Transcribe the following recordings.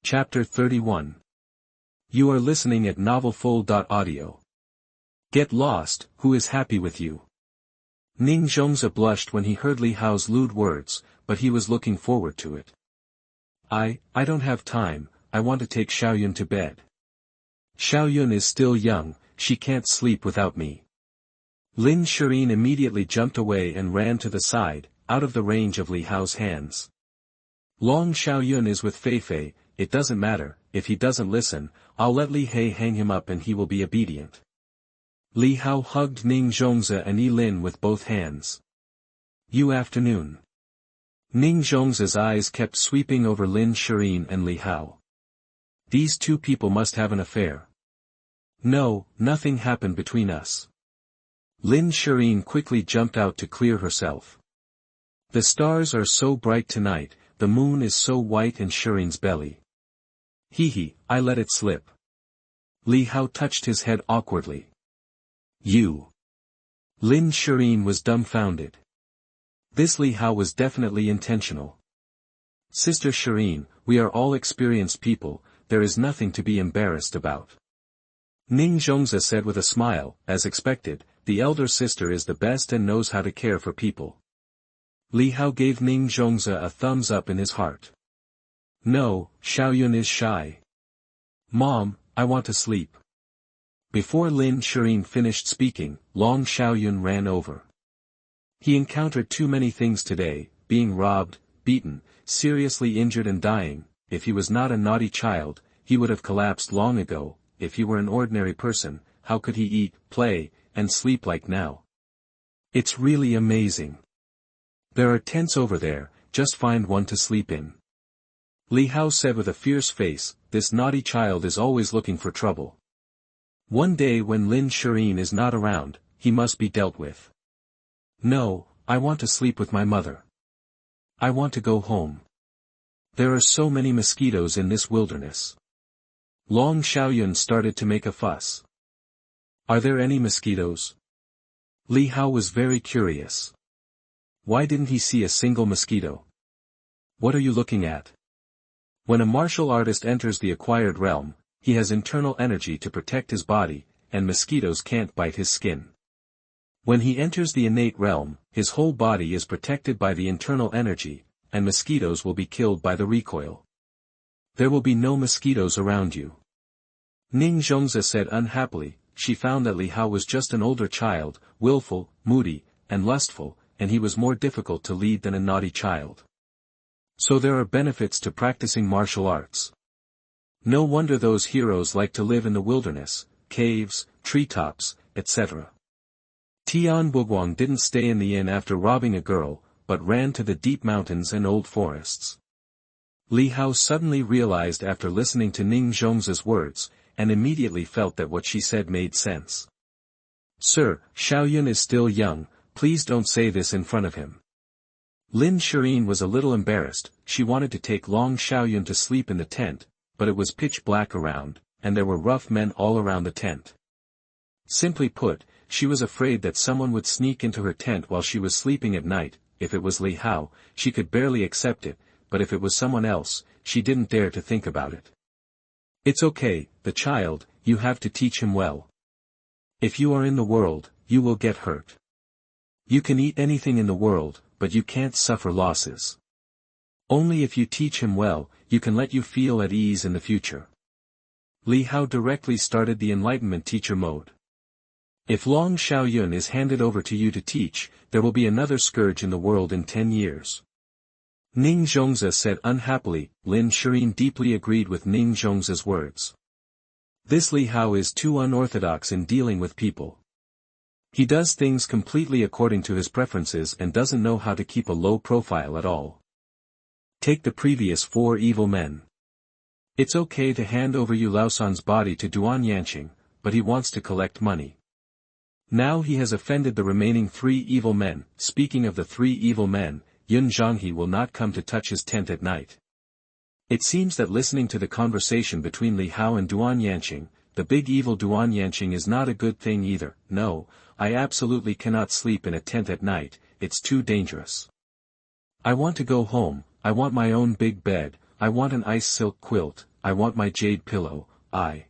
Chapter 31. You are listening at novelfull.audio. Get lost, who is happy with you? Ning Zhongzi blushed when he heard Li Hao's lewd words, but he was looking forward to it. I don't have time, I want to take Xiaoyun to bed. Xiaoyun is still young, she can't sleep without me. Lin Shirin immediately jumped away and ran to the side, out of the range of Li Hao's hands. Long Xiaoyun is with Feifei, it doesn't matter, if he doesn't listen, I'll let Li Hei hang him up and he will be obedient. Li Hao hugged Ning Zhongzi and Yi Lin with both hands. You afternoon. Ning Zhongzi's eyes kept sweeping over Lin Shirin and Li Hao. These two people must have an affair. No, nothing happened between us. Lin Shirin quickly jumped out to clear herself. The stars are so bright tonight, the moon is so white in Shirin's belly. Hee, I let it slip. Li Hao touched his head awkwardly. You. Lin Shirin was dumbfounded. This Li Hao was definitely intentional. Sister Shirin, we are all experienced people, there is nothing to be embarrassed about. Ning Zhongzi said with a smile, as expected, the elder sister is the best and knows how to care for people. Li Hao gave Ning Zhongzi a thumbs up in his heart. No, Xiaoyun is shy. Mom, I want to sleep. Before Lin Shirin finished speaking, Long Xiaoyun ran over. He encountered too many things today, being robbed, beaten, seriously injured and dying. If he was not a naughty child, he would have collapsed long ago. If he were an ordinary person, how could he eat, play, and sleep like now? It's really amazing. There are tents over there, just find one to sleep in. Li Hao said with a fierce face, this naughty child is always looking for trouble. One day when Lin Shirin is not around, he must be dealt with. No, I want to sleep with my mother. I want to go home. There are so many mosquitoes in this wilderness. Long Xiaoyun started to make a fuss. Are there any mosquitoes? Li Hao was very curious. Why didn't he see a single mosquito? What are you looking at? When a martial artist enters the acquired realm, he has internal energy to protect his body, and mosquitoes can't bite his skin. When he enters the innate realm, his whole body is protected by the internal energy, and mosquitoes will be killed by the recoil. There will be no mosquitoes around you. Ning Zhongzi said unhappily, she found that Li Hao was just an older child, willful, moody, and lustful, and he was more difficult to lead than a naughty child. So there are benefits to practicing martial arts. No wonder those heroes like to live in the wilderness, caves, treetops, etc. Tian Buguang didn't stay in the inn after robbing a girl, but ran to the deep mountains and old forests. Li Hao suddenly realized after listening to Ning Zhongzi's words, and immediately felt that what she said made sense. Sir, Xiaoyun is still young, please don't say this in front of him. Lin Shirin was a little embarrassed, she wanted to take Long Xiaoyun to sleep in the tent, but it was pitch black around, and there were rough men all around the tent. Simply put, she was afraid that someone would sneak into her tent while she was sleeping at night. If it was Li Hao, she could barely accept it, but if it was someone else, she didn't dare to think about it. It's okay, the child, you have to teach him well. If you are in the world, you will get hurt. You can eat anything in the world, but you can't suffer losses. Only if you teach him well, you can let you feel at ease in the future. Li Hao directly started the enlightenment teacher mode. If Long Xiaoyun is handed over to you to teach, there will be another scourge in the world in 10 years. Ning Zhongzi said unhappily. Lin Shirin deeply agreed with Ning Zhongzi's words. This Li Hao is too unorthodox in dealing with people. He does things completely according to his preferences and doesn't know how to keep a low profile at all. Take the previous 4 evil men. It's okay to hand over Yu Laosan's body to Duan Yanqing, but he wants to collect money. Now he has offended the remaining 3 evil men. Speaking of the 3 evil men, Yun Zhanghe will not come to touch his tent at night. It seems that listening to the conversation between Li Hao and Duan Yanqing, the big evil Duan Yanqing is not a good thing either. No, I absolutely cannot sleep in a tent at night, it's too dangerous. I want to go home, I want my own big bed, I want an ice silk quilt, I want my jade pillow, I.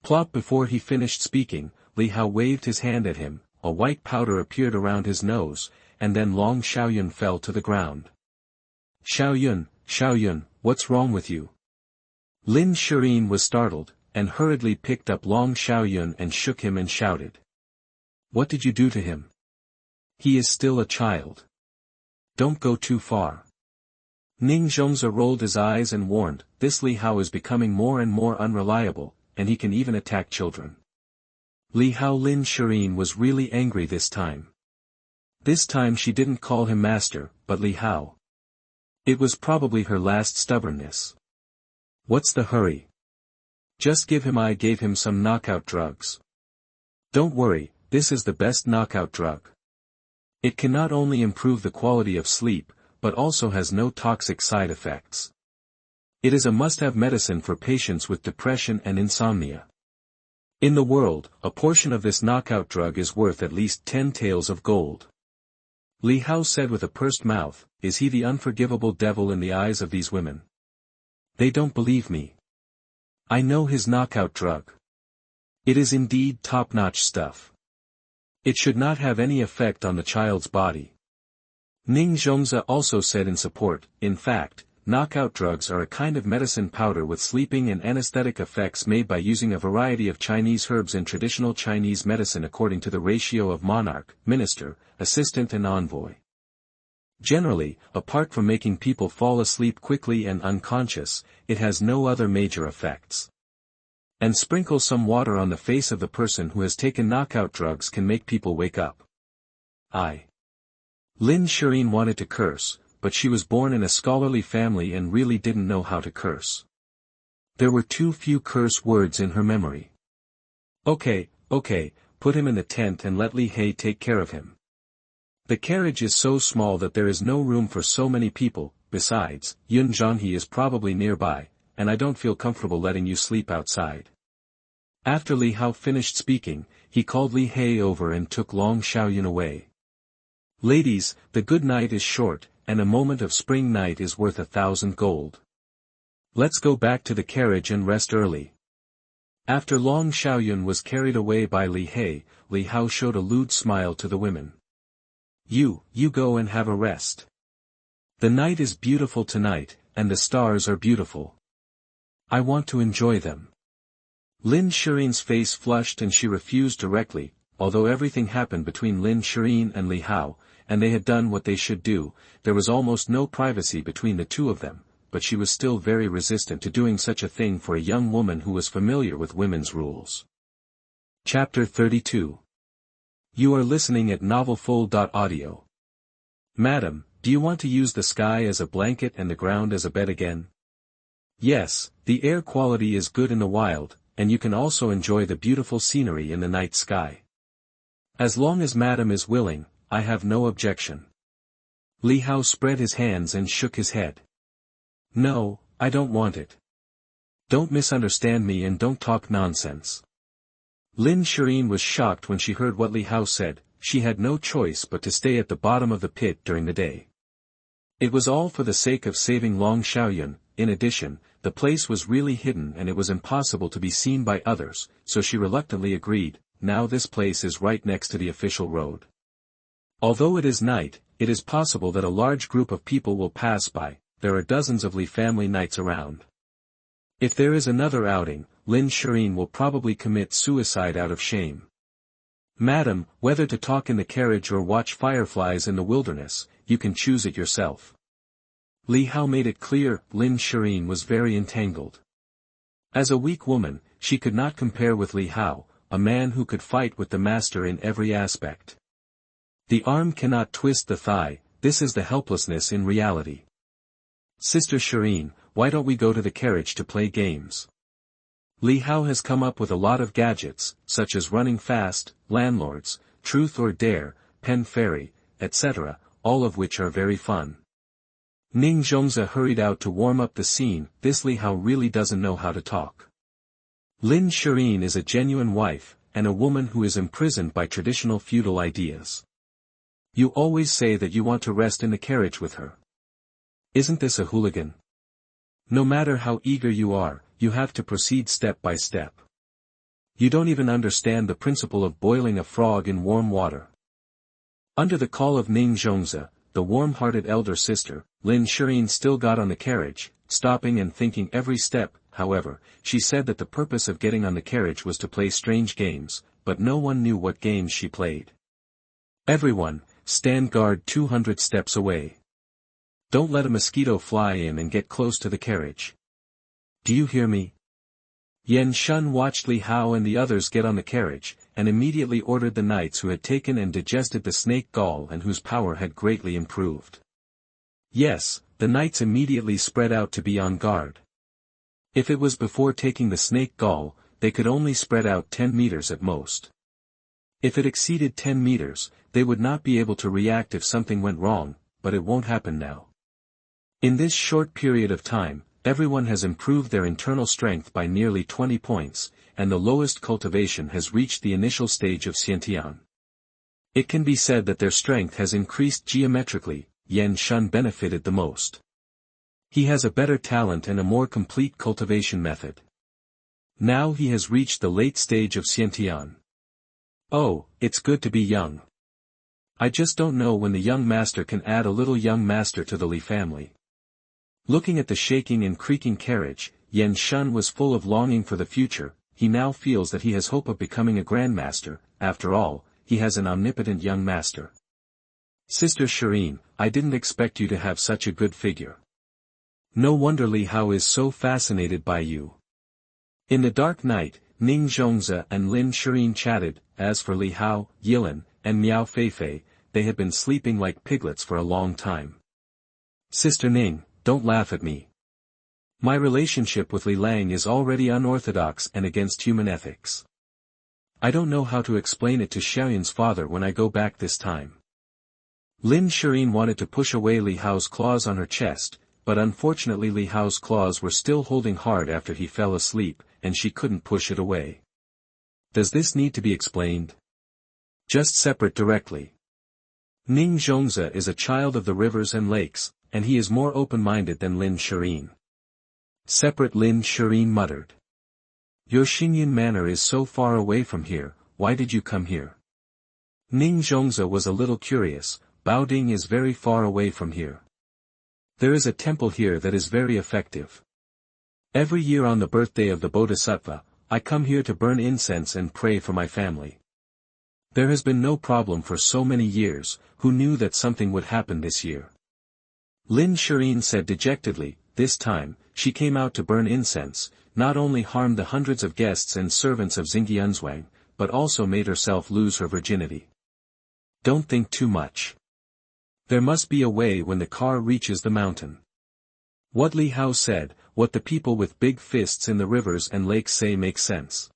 Plop. Before he finished speaking, Li Hao waved his hand at him, a white powder appeared around his nose, and then Long Xiaoyun fell to the ground. Xiaoyun, what's wrong with you? Lin Shirin was startled, and hurriedly picked up Long Xiaoyun and shook him and shouted. What did you do to him? He is still a child. Don't go too far. Ning Zhongzi rolled his eyes and warned, this Li Hao is becoming more and more unreliable, and he can even attack children. Li Hao. Lin Shirin was really angry this time. This time she didn't call him master, but Li Hao. It was probably her last stubbornness. What's the hurry? Just give him. I gave him some knockout drugs. Don't worry, this is the best knockout drug. It can not only improve the quality of sleep, but also has no toxic side effects. It is a must-have medicine for patients with depression and insomnia. In the world, a portion of this knockout drug is worth at least 10 taels of gold. Li Hao said with a pursed mouth, is he the unforgivable devil in the eyes of these women? They don't believe me. I know his knockout drug. It is indeed top-notch stuff. It should not have any effect on the child's body. Ning Zhongzi also said in support, in fact, knockout drugs are a kind of medicine powder with sleeping and anesthetic effects made by using a variety of Chinese herbs in traditional Chinese medicine according to the ratio of monarch, minister, assistant and envoy. Generally, apart from making people fall asleep quickly and unconscious, it has no other major effects. And sprinkle some water on the face of the person who has taken knockout drugs can make people wake up. Lin Shirin wanted to curse, but she was born in a scholarly family and really didn't know how to curse. There were too few curse words in her memory. Okay, put him in the tent and let Li Hei take care of him. The carriage is so small that there is no room for so many people, besides, Yun Zhanghe is probably nearby, and I don't feel comfortable letting you sleep outside. After Li Hao finished speaking, he called Li Hei over and took Long Xiaoyun away. Ladies, the good night is short, and a moment of spring night is worth 1,000 gold. Let's go back to the carriage and rest early. After Long Xiaoyun was carried away by Li Hei, Li Hao showed a lewd smile to the women. You go and have a rest. The night is beautiful tonight, and the stars are beautiful. I want to enjoy them. Lin Shirin's face flushed and she refused directly, although everything happened between Lin Shirin and Li Hao, and they had done what they should do, there was almost no privacy between the two of them, but she was still very resistant to doing such a thing for a young woman who was familiar with women's rules. Chapter 32. You are listening at novelfull.audio. Madam, do you want to use the sky as a blanket and the ground as a bed again? Yes, the air quality is good in the wild, and you can also enjoy the beautiful scenery in the night sky. As long as Madam is willing, I have no objection. Li Hao spread his hands and shook his head. No, I don't want it. Don't misunderstand me and don't talk nonsense. Lin Shirin was shocked when she heard what Li Hao said. She had no choice but to stay at the bottom of the pit during the day. It was all for the sake of saving Long Xiaoyun. In addition, the place was really hidden and it was impossible to be seen by others, so she reluctantly agreed. Now this place is right next to the official road. Although it is night, it is possible that a large group of people will pass by. There are dozens of Li family knights around. If there is another outing, Lin Shirin will probably commit suicide out of shame. Madam, whether to talk in the carriage or watch fireflies in the wilderness, you can choose it yourself. Li Hao made it clear. Lin Shirin was very entangled. As a weak woman, she could not compare with Li Hao, a man who could fight with the master in every aspect. The arm cannot twist the thigh, this is the helplessness in reality. Sister Shirin, why don't we go to the carriage to play games? Li Hao has come up with a lot of gadgets, such as running fast, landlords, truth or dare, pen fairy, etc., all of which are very fun. Ning Zhongzi hurried out to warm up the scene. This Li Hao really doesn't know how to talk. Lin Shirin is a genuine wife, and a woman who is imprisoned by traditional feudal ideas. You always say that you want to rest in the carriage with her. Isn't this a hooligan? No matter how eager you are, you have to proceed step by step. You don't even understand the principle of boiling a frog in warm water. Under the call of Ning Zhongzi, the warm-hearted elder sister, Lin Shirin still got on the carriage, stopping and thinking every step. However, she said that the purpose of getting on the carriage was to play strange games, but no one knew what games she played. Everyone, stand guard 200 steps away. Don't let a mosquito fly in and get close to the carriage. Do you hear me? Yan Shun watched Li Hao and the others get on the carriage, and immediately ordered the knights who had taken and digested the snake gall and whose power had greatly improved. Yes, the knights immediately spread out to be on guard. If it was before taking the snake gall, they could only spread out 10 meters at most. If it exceeded 10 meters, they would not be able to react if something went wrong, but it won't happen now. In this short period of time, everyone has improved their internal strength by nearly 20 points, and the lowest cultivation has reached the initial stage of Xiantian. It can be said that their strength has increased geometrically. Yan Shun benefited the most. He has a better talent and a more complete cultivation method. Now he has reached the late stage of Xiantian. Oh, it's good to be young. I just don't know when the young master can add a little young master to the Li family. Looking at the shaking and creaking carriage, Yan Shun was full of longing for the future. He now feels that he has hope of becoming a grandmaster. After all, he has an omnipotent young master. Sister Shirin, I didn't expect you to have such a good figure. No wonder Li Hao is so fascinated by you. In the dark night, Ning Zhongzi and Lin Shirin chatted. As for Li Hao, Yilin, and Miao Feifei, they had been sleeping like piglets for a long time. Sister Ning, don't laugh at me. My relationship with Li Lang is already unorthodox and against human ethics. I don't know how to explain it to Xiaoyun's father when I go back this time. Lin Shirin wanted to push away Li Hao's claws on her chest, but unfortunately Li Hao's claws were still holding hard after he fell asleep, and she couldn't push it away. Does this need to be explained? Just separate directly. Ning Zhongzi is a child of the rivers and lakes, and he is more open-minded than Lin Shirin. Separate. Lin Shirin muttered. Your Xinyan manor is so far away from here, why did you come here? Ning Zhongzi was a little curious. Baoding is very far away from here. There is a temple here that is very effective. Every year on the birthday of the Bodhisattva, I come here to burn incense and pray for my family. There has been no problem for so many years. Who knew that something would happen this year? Lin Shirin said dejectedly. This time, she came out to burn incense, not only harmed the hundreds of guests and servants of Xingyianzhuang, but also made herself lose her virginity. Don't think too much. There must be a way when the car reaches the mountain. What Li Hao said, what the people with big fists in the rivers and lakes say makes sense.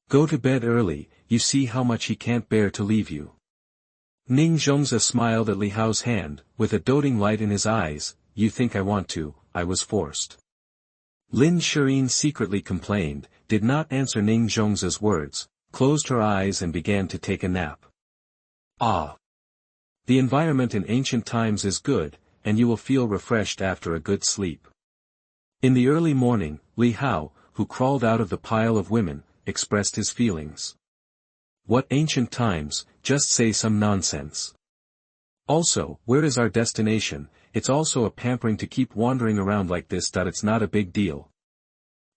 Go to bed early, you see how much he can't bear to leave you. Ning Zhongzi smiled at Li Hao's hand, with a doting light in his eyes. You think I want to, I was forced. Lin Shirin secretly complained, did not answer Ning Zhongzi's words, closed her eyes and began to take a nap. Ah! The environment in ancient times is good, and you will feel refreshed after a good sleep. In the early morning, Li Hao, who crawled out of the pile of women, expressed his feelings. What ancient times, just say some nonsense. Also, where is our destination? It's also a pampering to keep wandering around like this. It's not a big deal.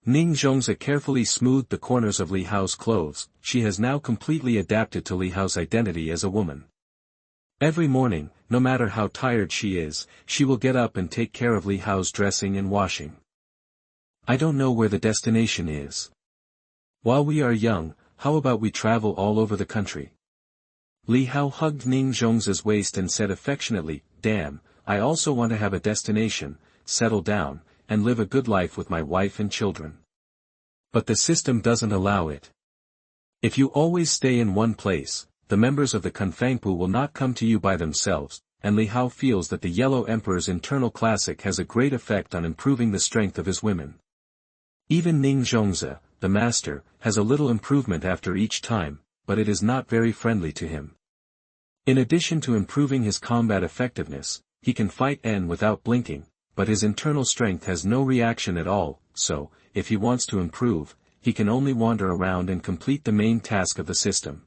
Ning Zhongzi carefully smoothed the corners of Li Hao's clothes. She has now completely adapted to Li Hao's identity as a woman. Every morning, no matter how tired she is, she will get up and take care of Li Hao's dressing and washing. I don't know where the destination is. While we are young, how about we travel all over the country? Li Hao hugged Ning Zhongzi's waist and said affectionately, damn, I also want to have a destination, settle down, and live a good life with my wife and children. But the system doesn't allow it. If you always stay in one place, the members of the Kunfangpu will not come to you by themselves, and Li Hao feels that the Yellow Emperor's internal classic has a great effect on improving the strength of his women. Even Ning Zhongzi, the master, has a little improvement after each time, but it is not very friendly to him. In addition to improving his combat effectiveness, he can fight N without blinking, but his internal strength has no reaction at all, so, if he wants to improve, he can only wander around and complete the main task of the system.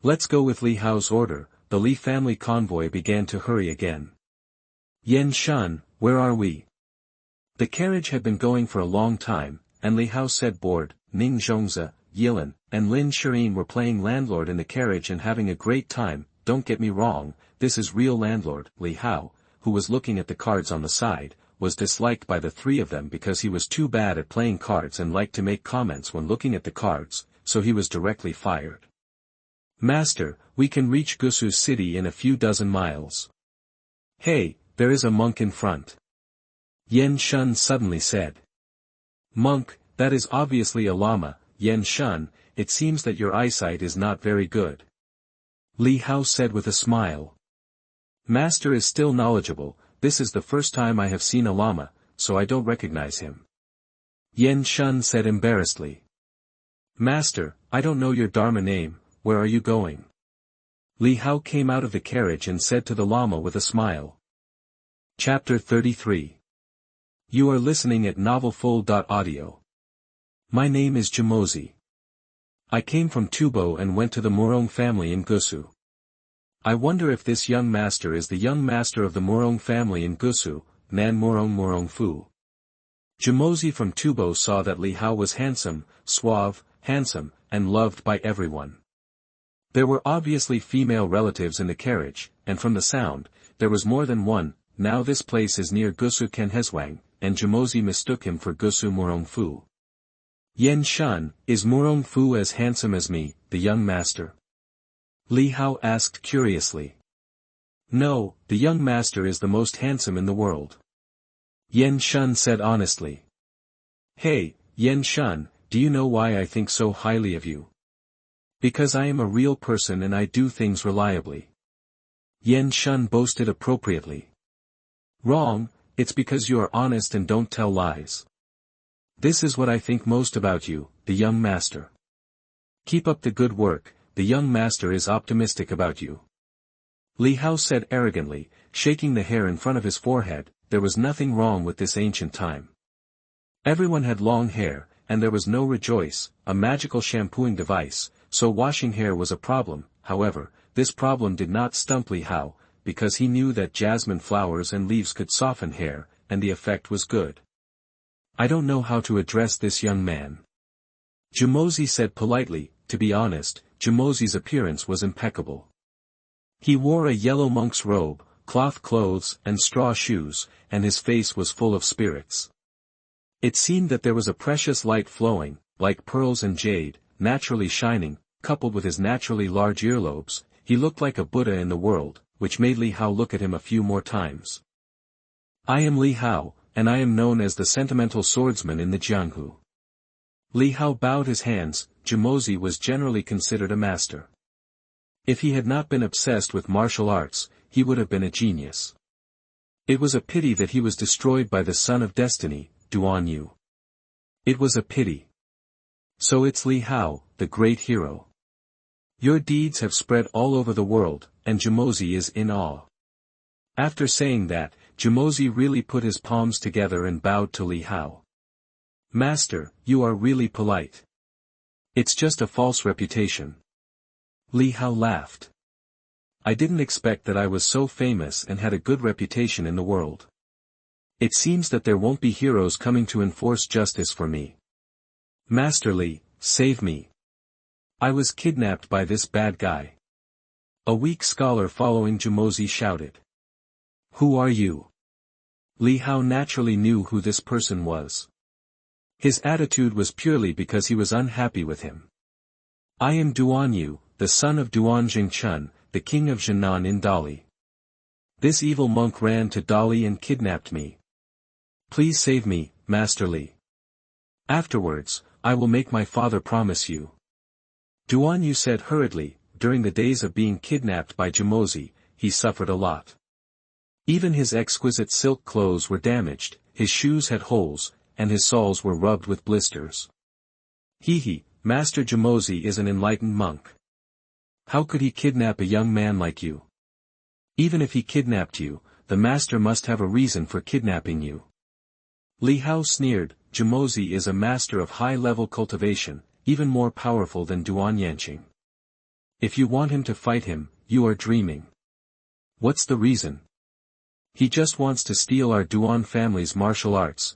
Let's go with Li Hao's order. The Li family convoy began to hurry again. Yan Shan, where are we? The carriage had been going for a long time, and Li Hao said bored. Ning Zhongzi, Yilan, and Lin Shirin were playing landlord in the carriage and having a great time. Don't get me wrong, this is real landlord. Li Hao, who was looking at the cards on the side, was disliked by the three of them because he was too bad at playing cards and liked to make comments when looking at the cards, so he was directly fired. Master, we can reach Gusu city in a few dozen miles. Hey, there is a monk in front. Yan Shun suddenly said. Monk, that is obviously a lama. Yan Shun, it seems that your eyesight is not very good. Li Hao said with a smile. Master is still knowledgeable. This is the first time I have seen a lama, so I don't recognize him. Yan Shun said embarrassedly. Master, I don't know your Dharma name, where are you going? Li Hao came out of the carriage and said to the Lama with a smile. Chapter 33. You are listening at novelfull.audio. My name is Jamozi. I came from Tubo and went to the Murong family in Gusu. I wonder if this young master is the young master of the Murong family in Gusu, Nan Murong Fu. Jamozi from Tubo saw that Li Hao was handsome, suave, handsome, and loved by everyone. There were obviously female relatives in the carriage, and from the sound, there was more than one. Now this place is near Gusu Kenhezwang, and Jamozi mistook him for Gusu Murong Fu. Yan Shun, is Murong Fu as handsome as me, the young master? Li Hao asked curiously. No, the young master is the most handsome in the world. Yan Shun said honestly. Hey, Yan Shun, do you know why I think so highly of you? Because I am a real person and I do things reliably. Yan Shun boasted appropriately. Wrong, it's because you are honest and don't tell lies. This is what I think most about you, the young master. Keep up the good work, the young master is optimistic about you. Li Hao said arrogantly, shaking the hair in front of his forehead. There was nothing wrong with this ancient time. Everyone had long hair, and there was no rejoice, a magical shampooing device, so washing hair was a problem. However, this problem did not stump Li Hao, because he knew that jasmine flowers and leaves could soften hair, and the effect was good. I don't know how to address this young man. Jamozi said politely. To be honest, Jamozi's appearance was impeccable. He wore a yellow monk's robe, cloth clothes and straw shoes, and his face was full of spirits. It seemed that there was a precious light flowing, like pearls and jade, naturally shining, coupled with his naturally large earlobes. He looked like a Buddha in the world, which made Li Hao look at him a few more times. I am Li Hao, and I am known as the sentimental swordsman in the Jianghu. Li Hao bowed his hands. Jamozi was generally considered a master. If he had not been obsessed with martial arts, he would have been a genius. It was a pity that he was destroyed by the son of destiny, Duan Yu. It was a pity. So it's Li Hao, the great hero. Your deeds have spread all over the world, and Jamozi is in awe. After saying that, Jamozi really put his palms together and bowed to Li Hao. Master, you are really polite. It's just a false reputation. Li Hao laughed. I didn't expect that I was so famous and had a good reputation in the world. It seems that there won't be heroes coming to enforce justice for me. Master Li, save me. I was kidnapped by this bad guy. A weak scholar following Jamozi shouted. Who are you? Li Hao naturally knew who this person was. His attitude was purely because he was unhappy with him. I am Duan Yu, the son of Duan Jingchun, the king of Jinan in Dali. This evil monk ran to Dali and kidnapped me. Please save me, Master Li. Afterwards, I will make my father promise you. Duan Yu said hurriedly. During the days of being kidnapped by Jamozi, he suffered a lot. Even his exquisite silk clothes were damaged, his shoes had holes, and his soles were rubbed with blisters. Master Jamozi is an enlightened monk. How could he kidnap a young man like you? Even if he kidnapped you, the master must have a reason for kidnapping you. Li Hao sneered, Jumozi is a master of high-level cultivation, even more powerful than Duan Yanqing. If you want him to fight him, you are dreaming. What's the reason? He just wants to steal our Duan family's martial arts,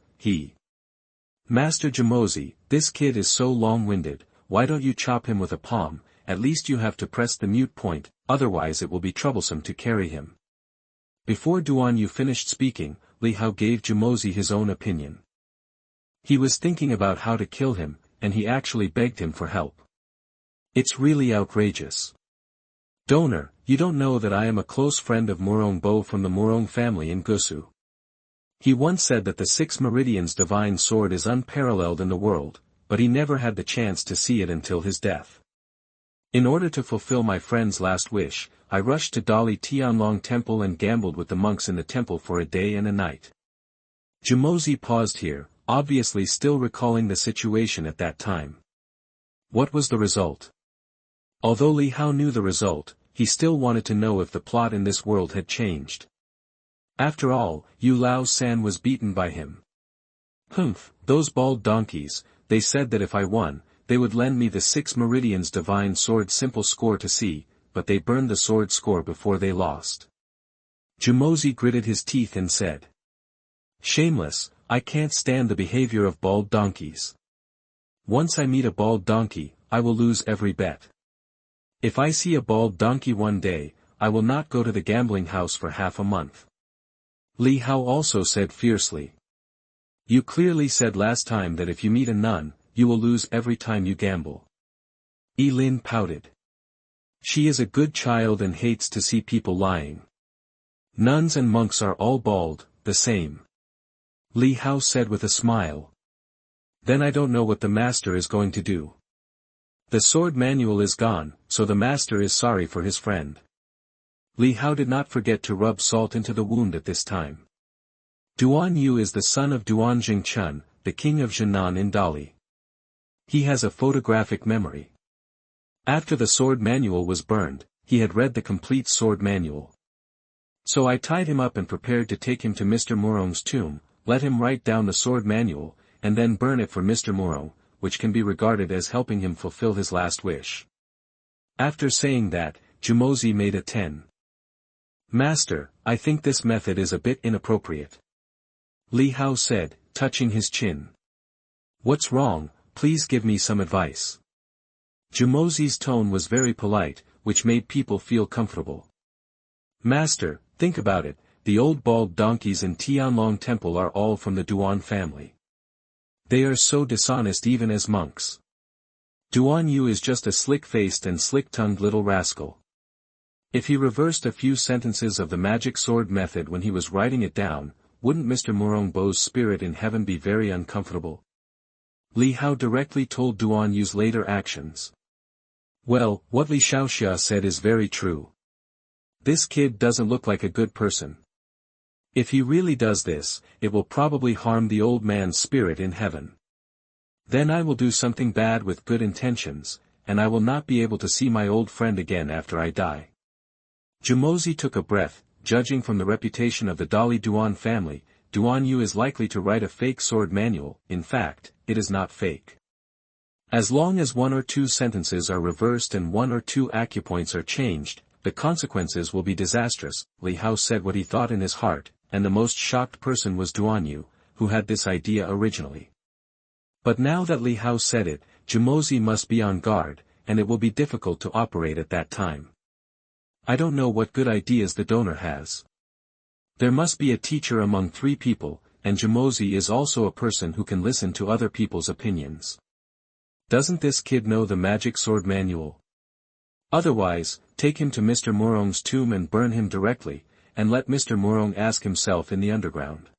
Master Jumozi, this kid is so long-winded, why don't you chop him with a palm? At least you have to press the mute point, otherwise it will be troublesome to carry him. Before Duan Yu finished speaking, Li Hao gave Jumozi his own opinion. He was thinking about how to kill him, and he actually begged him for help. It's really outrageous. Donor, you don't know that I am a close friend of Murong Bo from the Murong family in Gusu. He once said that the 6 Meridians divine sword is unparalleled in the world, but he never had the chance to see it until his death. In order to fulfill my friend's last wish, I rushed to Dali Tianlong Temple and gambled with the monks in the temple for a day and a night. Jumozi paused here, obviously still recalling the situation at that time. What was the result? Although Li Hao knew the result, he still wanted to know if the plot in this world had changed. After all, Yu Lao San was beaten by him. Humph, those bald donkeys, they said that if I won, they would lend me the 6 Meridians divine sword simple score to see, but they burned the sword score before they lost. Jumozi gritted his teeth and said. Shameless, I can't stand the behavior of bald donkeys. Once I meet a bald donkey, I will lose every bet. If I see a bald donkey one day, I will not go to the gambling house for half a month. Li Hao also said fiercely. You clearly said last time that if you meet a nun, you will lose every time you gamble. Yi Lin pouted. She is a good child and hates to see people lying. Nuns and monks are all bald, the same. Li Hao said with a smile. Then I don't know what the master is going to do. The sword manual is gone, so the master is sorry for his friend. Li Hao did not forget to rub salt into the wound at this time. Duan Yu is the son of Duan Jingchun, the king of Jinan in Dali. He has a photographic memory. After the sword manual was burned, he had read the complete sword manual. So I tied him up and prepared to take him to Mr. Murong's tomb, let him write down the sword manual, and then burn it for Mr. Murong, which can be regarded as helping him fulfill his last wish. After saying that, Jumozi made a 10. Master, I think this method is a bit inappropriate. Li Hao said, touching his chin. What's wrong, please give me some advice. Jumozi's tone was very polite, which made people feel comfortable. Master, think about it, the old bald donkeys in Tianlong Temple are all from the Duan family. They are so dishonest even as monks. Duan Yu is just a slick-faced and slick-tongued little rascal. If he reversed a few sentences of the magic sword method when he was writing it down, wouldn't Mr. Murong Bo's spirit in heaven be very uncomfortable? Li Hao directly told Duan Yu's later actions. Well, what Li Shaoxia said is very true. This kid doesn't look like a good person. If he really does this, it will probably harm the old man's spirit in heaven. Then I will do something bad with good intentions, and I will not be able to see my old friend again after I die. Jumozi took a breath, judging from the reputation of the Dali Duan family, Duan Yu is likely to write a fake sword manual. In fact, it is not fake. As long as 1 or 2 sentences are reversed and 1 or 2 acupoints are changed, the consequences will be disastrous. Li Hao said what he thought in his heart, and the most shocked person was Duan Yu, who had this idea originally. But now that Li Hao said it, Jumozi must be on guard, and it will be difficult to operate at that time. I don't know what good ideas the donor has. There must be a teacher among 3 people, and Jumozi is also a person who can listen to other people's opinions. Doesn't this kid know the magic sword manual? Otherwise, take him to Mr. Murong's tomb and burn him directly, and let Mr. Murong ask himself in the underground.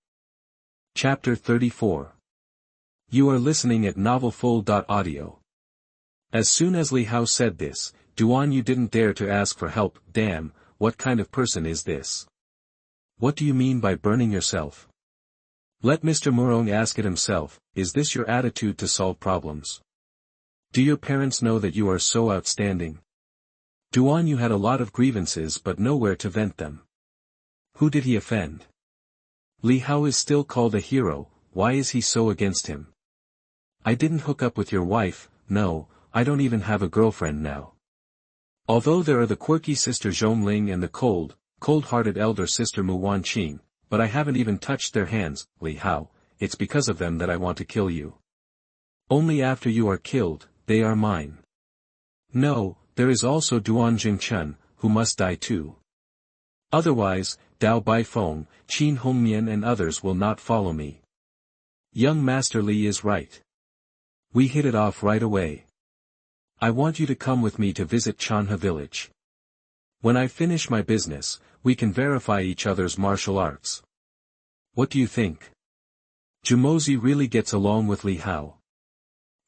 Chapter 34. You are listening at novelfull.audio. As soon as Li Hao said this, Duan Yu didn't dare to ask for help. Damn, what kind of person is this? What do you mean by burning yourself? Let Mr. Murong ask it himself. Is this your attitude to solve problems? Do your parents know that you are so outstanding? Duan Yu had a lot of grievances but nowhere to vent them. Who did he offend? Li Hao is still called a hero, why is he so against him? I didn't hook up with your wife, no, I don't even have a girlfriend now. Although there are the quirky sister Zhongling and the cold-hearted elder sister Mu Wanqing, but I haven't even touched their hands, Li Hao, it's because of them that I want to kill you. Only after you are killed, they are mine. No, there is also Duan Jingchen, who must die too. Otherwise, Dao Baifeng, Qin Hongmian and others will not follow me. Young Master Li is right. We hit it off right away. I want you to come with me to visit Chanhe village. When I finish my business, we can verify each other's martial arts. What do you think? Jumozi really gets along with Li Hao.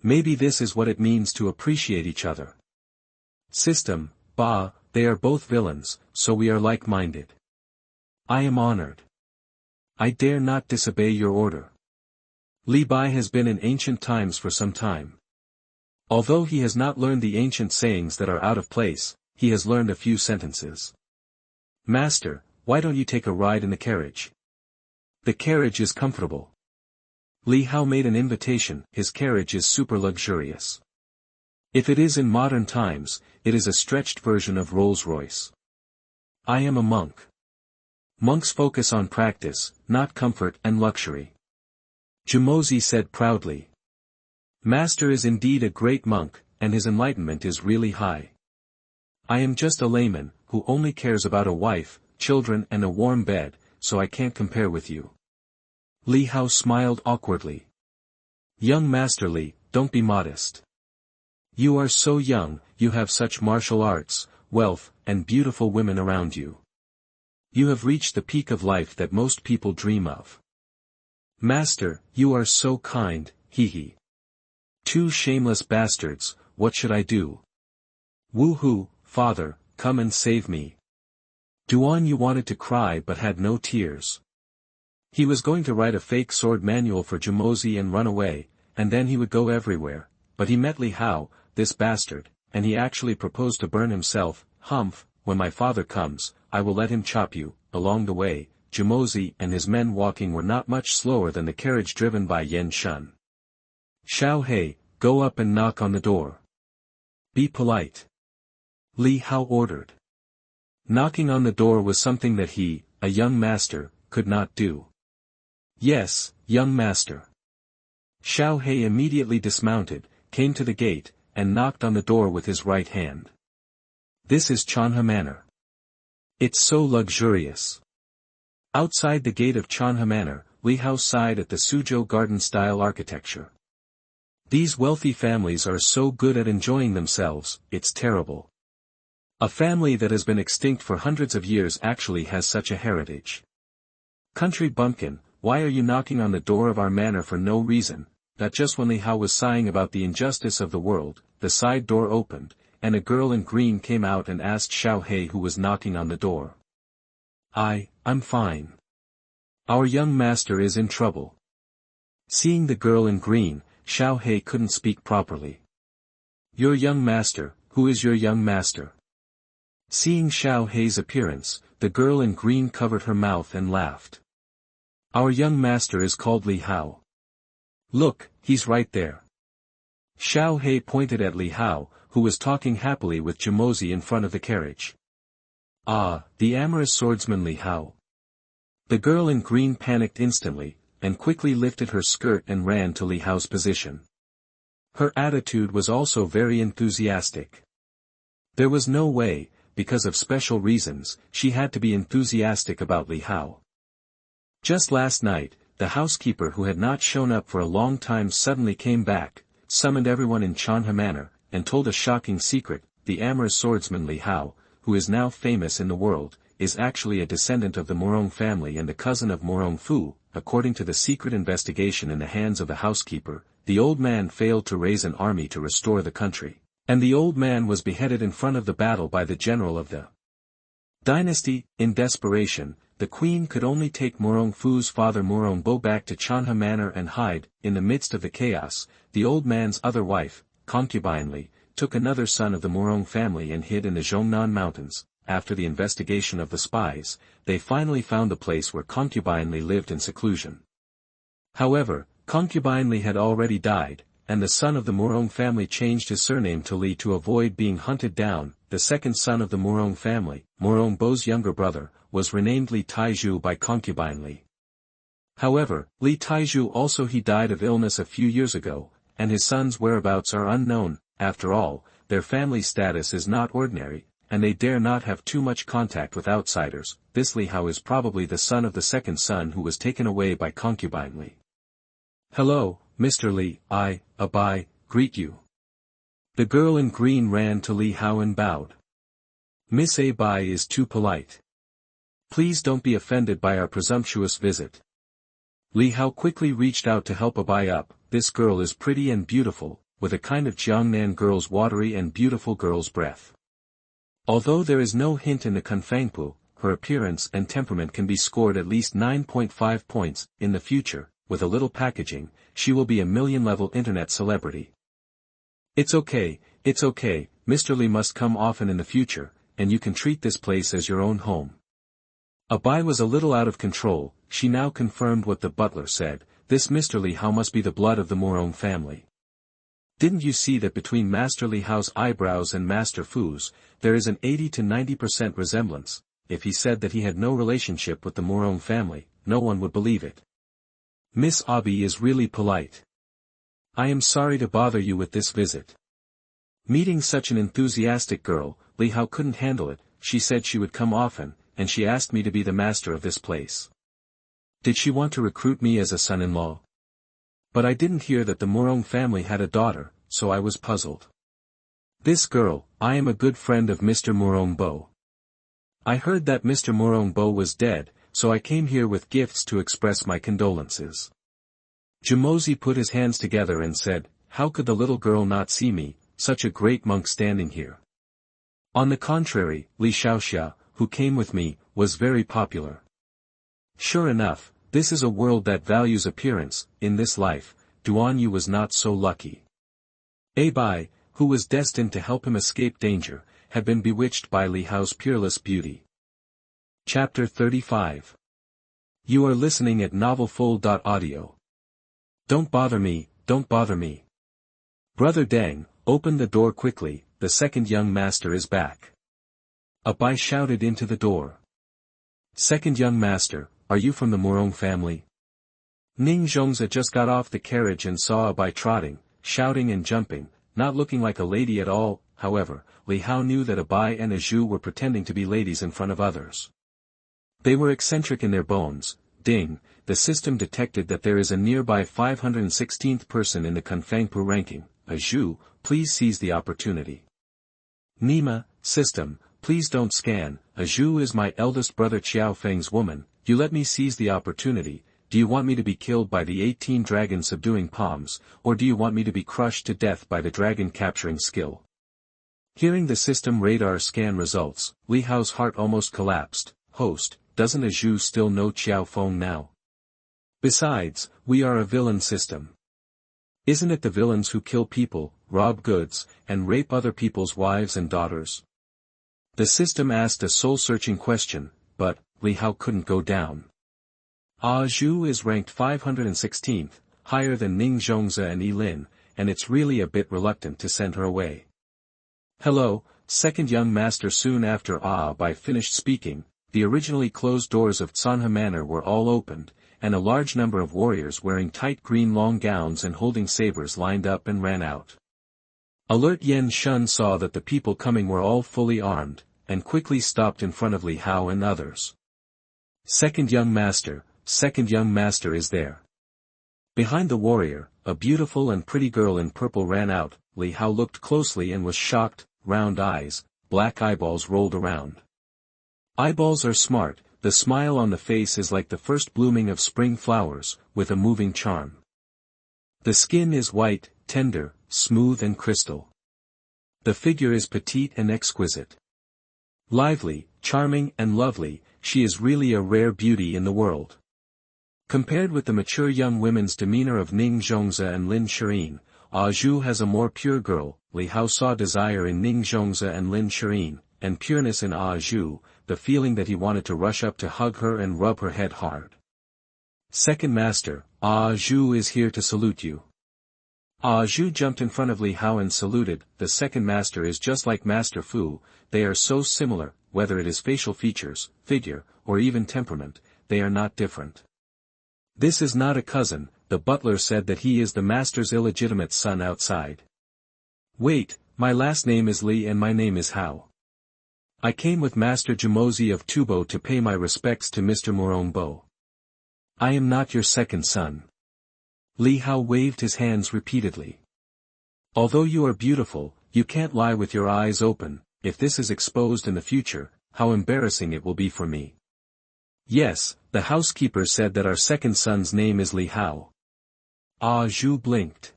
Maybe this is what it means to appreciate each other. System, Ba, they are both villains, so we are like-minded. I am honored. I dare not disobey your order. Li Bai has been in ancient times for some time. Although he has not learned the ancient sayings that are out of place, he has learned a few sentences. Master, why don't you take a ride in the carriage? The carriage is comfortable. Li Hao made an invitation, his carriage is super luxurious. If it is in modern times, it is a stretched version of Rolls-Royce. I am a monk. Monks focus on practice, not comfort and luxury. Jumozi said proudly. Master is indeed a great monk, and his enlightenment is really high. I am just a layman, who only cares about a wife, children and a warm bed, so I can't compare with you. Li Hao smiled awkwardly. Young Master Li, don't be modest. You are so young, you have such martial arts, wealth, and beautiful women around you. You have reached the peak of life that most people dream of. Master, you are so kind, hee. Two shameless bastards, what should I do? Woo-hoo, father, come and save me. Duan Yu wanted to cry but had no tears. He was going to write a fake sword manual for Jumozi and run away, and then he would go everywhere, but he met Li Hao, this bastard, and he actually proposed to burn himself. Humph, when my father comes, I will let him chop you. Along the way, Jumozi and his men walking were not much slower than the carriage driven by Yan Shun. Xiao He, go up and knock on the door. Be polite. Li Hao ordered. Knocking on the door was something that he, a young master, could not do. Yes, young master. Xiao He immediately dismounted, came to the gate, and knocked on the door with his right hand. This is Chanhe Manor. It's so luxurious. Outside the gate of Chanhe Manor, Li Hao sighed at the Suzhou garden-style architecture. These wealthy families are so good at enjoying themselves, it's terrible. A family that has been extinct for hundreds of years actually has such a heritage. Country bumpkin, why are you knocking on the door of our manor for no reason? That just when Li Hao was sighing about the injustice of the world, the side door opened, and a girl in green came out and asked Xiao He who was knocking on the door. I'm fine. Our young master is in trouble. Seeing the girl in green, Xiao He couldn't speak properly. Your young master, who is your young master? Seeing Xiao He's appearance, the girl in green covered her mouth and laughed. Our young master is called Li Hao. Look, he's right there. Xiao He pointed at Li Hao, who was talking happily with Jumozi in front of the carriage. Ah, the amorous swordsman Li Hao. The girl in green panicked instantly, and quickly lifted her skirt and ran to Li Hao's position. Her attitude was also very enthusiastic. There was no way, because of special reasons, she had to be enthusiastic about Li Hao. Just last night, the housekeeper who had not shown up for a long time suddenly came back, summoned everyone in Chanhe Manor, and told a shocking secret. The amorous swordsman Li Hao, who is now famous in the world, is actually a descendant of the Morong family and the cousin of Morong Fu. According to the secret investigation in the hands of the housekeeper, the old man failed to raise an army to restore the country, and the old man was beheaded in front of the battle by the general of the dynasty. In desperation, the queen could only take Morong Fu's father Morong Bo back to Chanhe Manor and hide. In the midst of the chaos, the old man's other wife, concubine Li, took another son of the Morong family and hid in the Zhongnan Mountains. after the investigation of the spies, they finally found the place where Concubine Li lived in seclusion. However, Concubine Li had already died, and the son of the Morong family changed his surname to Li to avoid being hunted down. The second son of the Morong family, Morong Bo's younger brother, was renamed Li Taizhu by Concubine Li. However, Li Taizhu also died of illness a few years ago, and his son's whereabouts are unknown. After all, their family status is not ordinary, and they dare not have too much contact with outsiders. This Li Hao is probably the son of the second son who was taken away by Concubine Li. "Hello, Mr. Li, I greet you." The girl in green ran to Li Hao and bowed. "Miss Bai is too polite. Please don't be offended by our presumptuous visit." Li Hao quickly reached out to help Bai up. "This girl is pretty and beautiful, with a kind of Jiangnan girl's watery and beautiful girl's breath. Although there is no hint in the Kunfangpu, her appearance and temperament can be scored at least 9.5 points. In the future, with a little packaging, she will be a million-level internet celebrity." It's okay, Mr. Li must come often in the future, and you can treat this place as your own home." Bai was a little out of control. She now confirmed what the butler said. "This Mr. Li Hao must be the blood of the Morong family. Didn't you see that between Master Li Hao's eyebrows and Master Fu's, there is an 80 to 90% resemblance? If he said that he had no relationship with the Morong family, no one would believe it. Miss Abi is really polite. I am sorry to bother you with this visit." Meeting such an enthusiastic girl, Li Hao couldn't handle it. "She said she would come often, and she asked me to be the master of this place. Did she want to recruit me as a son-in-law? But I didn't hear that the Morong family had a daughter, so I was puzzled. This girl, I am a good friend of Mr. Morong Bo. I heard that Mr. Morong Bo was dead, so I came here with gifts to express my condolences." Jumozi put his hands together and said, "How could the little girl not see me, such a great monk standing here? On the contrary, Li Xiaoxia, who came with me, was very popular. Sure enough, this is a world that values appearance. In this life, Duan Yu was not so lucky. Bai, who was destined to help him escape danger, had been bewitched by Li Hao's peerless beauty." Chapter 35. You are listening at novelfull.audio. Don't bother me. Brother Deng, open the door quickly, the second young master is back. Bai shouted into the door. "Second young master, are you from the Morong family?" Ning Zhongze just got off the carriage and saw Bai trotting, shouting and jumping, not looking like a lady at all. However, Li Hao knew that Bai and Zhu were pretending to be ladies in front of others. They were eccentric in their bones. Ding, the system detected that there is a nearby 516th person in the Kunfangpu ranking. Zhu, please seize the opportunity. Nima, system, please don't scan. Zhu is my eldest brother Xiao Feng's woman. You let me seize the opportunity. Do you want me to be killed by the 18 dragon subduing palms, or do you want me to be crushed to death by the dragon capturing skill? Hearing the system radar scan results, Li Hao's heart almost collapsed. Host, doesn't Zhu still know Xiao Feng now? Besides, we are a villain system. Isn't it the villains who kill people, rob goods, and rape other people's wives and daughters? The system asked a soul-searching question, but Li Hao couldn't go down. Zhu is ranked 516th, higher than Ning Zhongze and Lin, and it's really a bit reluctant to send her away. Hello, second young master. Soon after Bai finished speaking, the originally closed doors of Tsanhe Manor were all opened, and a large number of warriors wearing tight green long gowns and holding sabers lined up and ran out. Alert Yen Shun saw that the people coming were all fully armed, and quickly stopped in front of Li Hao and others. Second young master is there. Behind the warrior, a beautiful and pretty girl in purple ran out. Li Hao looked closely and was shocked. Round eyes, black eyeballs rolled around. Eyeballs are smart, the smile on the face is like the first blooming of spring flowers, with a moving charm. The skin is white, tender, smooth and crystal. The figure is petite and exquisite. Lively, charming and lovely, she is really a rare beauty in the world. Compared with the mature young women's demeanor of Ning Zhongze and Lin Shirin, Zhu has a more pure girl. Li Hao saw desire in Ning Zhongze and Lin Shirin, and pureness in Ah Zhu, the feeling that he wanted to rush up to hug her and rub her head hard. Second Master, Ah Zhu is here to salute you. Ah Zhu jumped in front of Li Hao and saluted. The second master is just like Master Fu, they are so similar, whether it is facial features, figure, or even temperament, they are not different. This is not a cousin, the butler said that he is the master's illegitimate son outside. Wait, my last name is Li and my name is Hao. I came with Master Jumozi of Tubo to pay my respects to Mr. Morongbo. I am not your second son. Li Hao waved his hands repeatedly. Although you are beautiful, you can't lie with your eyes open. If this is exposed in the future, how embarrassing it will be for me. Yes, the housekeeper said that our second son's name is Li Hao. Ah Zhu blinked.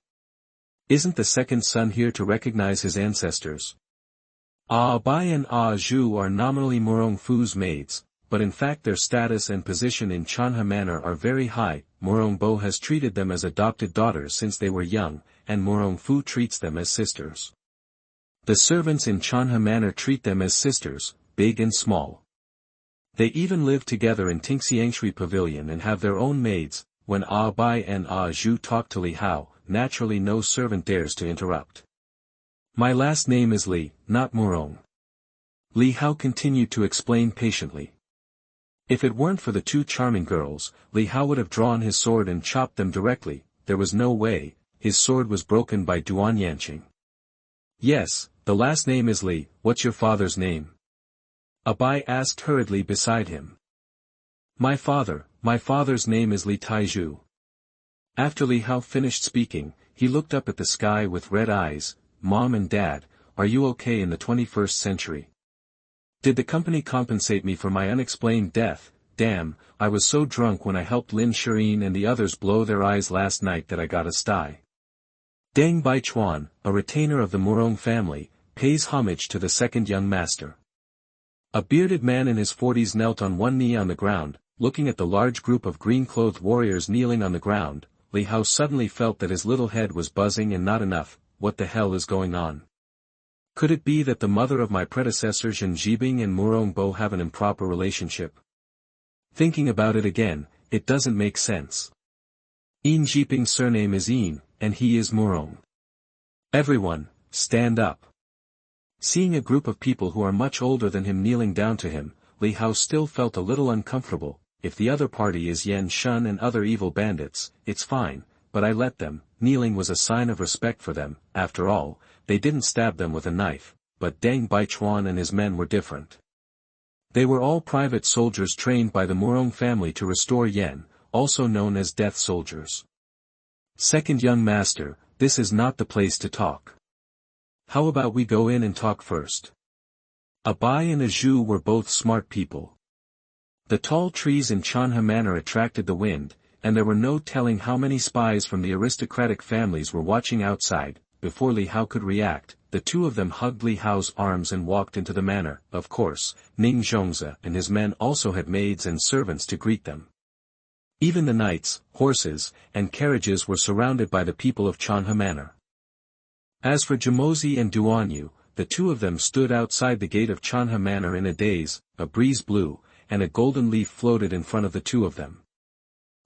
Isn't the second son here to recognize his ancestors? Ah Bai and Ah Zhu are nominally Morong Fu's maids, but in fact their status and position in Chanha Manor are very high. Morongbo has treated them as adopted daughters since they were young, and Morong Fu treats them as sisters. The servants in Chanha Manor treat them as sisters, big and small. They even live together in Tingxiangshui Pavilion and have their own maids. When Ah Bai and Ah Zhu talk to Li Hao, naturally no servant dares to interrupt. My last name is Li, not Morong. Li Hao continued to explain patiently. If it weren't for the two charming girls, Li Hao would have drawn his sword and chopped them directly. There was no way. His sword was broken by Duan Yanqing. Yes, the last name is Li. What's your father's name? Abai asked hurriedly beside him. My father's name is Li Taizhu. After Li Hao finished speaking, he looked up at the sky with red eyes. Mom and Dad, are you okay in the 21st century? Did the company compensate me for my unexplained death? Damn, I was so drunk when I helped Lin Shirin and the others blow their eyes last night that I got a sty. Deng Baichuan, a retainer of the Morong family, pays homage to the second young master. A bearded man in his 40s knelt on one knee on the ground, looking at the large group of green-clothed warriors kneeling on the ground. Li Hao suddenly felt that his little head was buzzing and not enough. What the hell is going on? Could it be that the mother of my predecessor Zhen Jibing and Morongbo have an improper relationship? Thinking about it again, it doesn't make sense. Yin Jiping's surname is Yin, and he is Morong. Everyone, stand up. Seeing a group of people who are much older than him kneeling down to him, Li Hao still felt a little uncomfortable. If the other party is Yan Shun and other evil bandits, it's fine, but I let them. Kneeling was a sign of respect for them. After all, they didn't stab them with a knife, but Deng Baichuan and his men were different. They were all private soldiers trained by the Morong family to restore Yen, also known as death soldiers. Second young master, this is not the place to talk. How about we go in and talk first? Abai and Azhu were both smart people. The tall trees in Chanha Manor attracted the wind, and there were no telling how many spies from the aristocratic families were watching outside. Before Li Hao could react, the two of them hugged Li Hao's arms and walked into the manor. Of course, Ning Zhongze and his men also had maids and servants to greet them. Even the knights, horses, and carriages were surrounded by the people of Chanha Manor. As for Jumozi and Duanyu, the two of them stood outside the gate of Chanha Manor in a daze. A breeze blew, and a golden leaf floated in front of the two of them.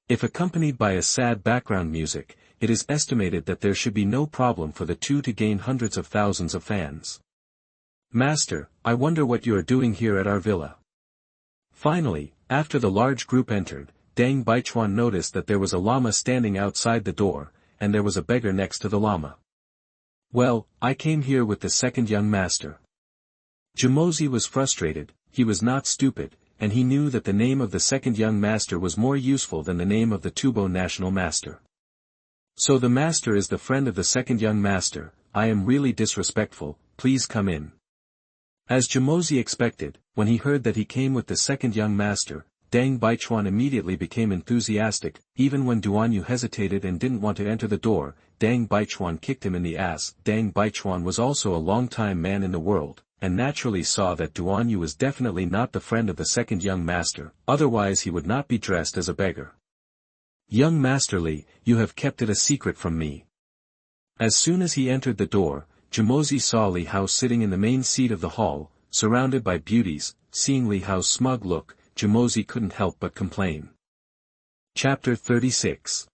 If accompanied by a sad background music, it is estimated that there should be no problem for the two to gain hundreds of thousands of fans. Master, I wonder what you are doing here at our villa. Finally, after the large group entered, Deng Baichuan noticed that there was a llama standing outside the door, and there was a beggar next to the llama. Well, I came here with the second young master. Jumozi was frustrated. He was not stupid, and he knew that the name of the second young master was more useful than the name of the Tubo national master. So the master is the friend of the second young master. I am really disrespectful, please come in. As Jumozi expected, when he heard that he came with the second young master, Deng Baichuan immediately became enthusiastic. Even when Duanyu hesitated and didn't want to enter the door, Deng Baichuan kicked him in the ass. Deng Baichuan was also a long-time man in the world, and naturally saw that Duanyu was definitely not the friend of the second young master, otherwise he would not be dressed as a beggar. Young Master Li, you have kept it a secret from me. As soon as he entered the door, Jumozi saw Li Hao sitting in the main seat of the hall, surrounded by beauties. Seeing Li Hao's smug look, Jumozi couldn't help but complain. Chapter 36.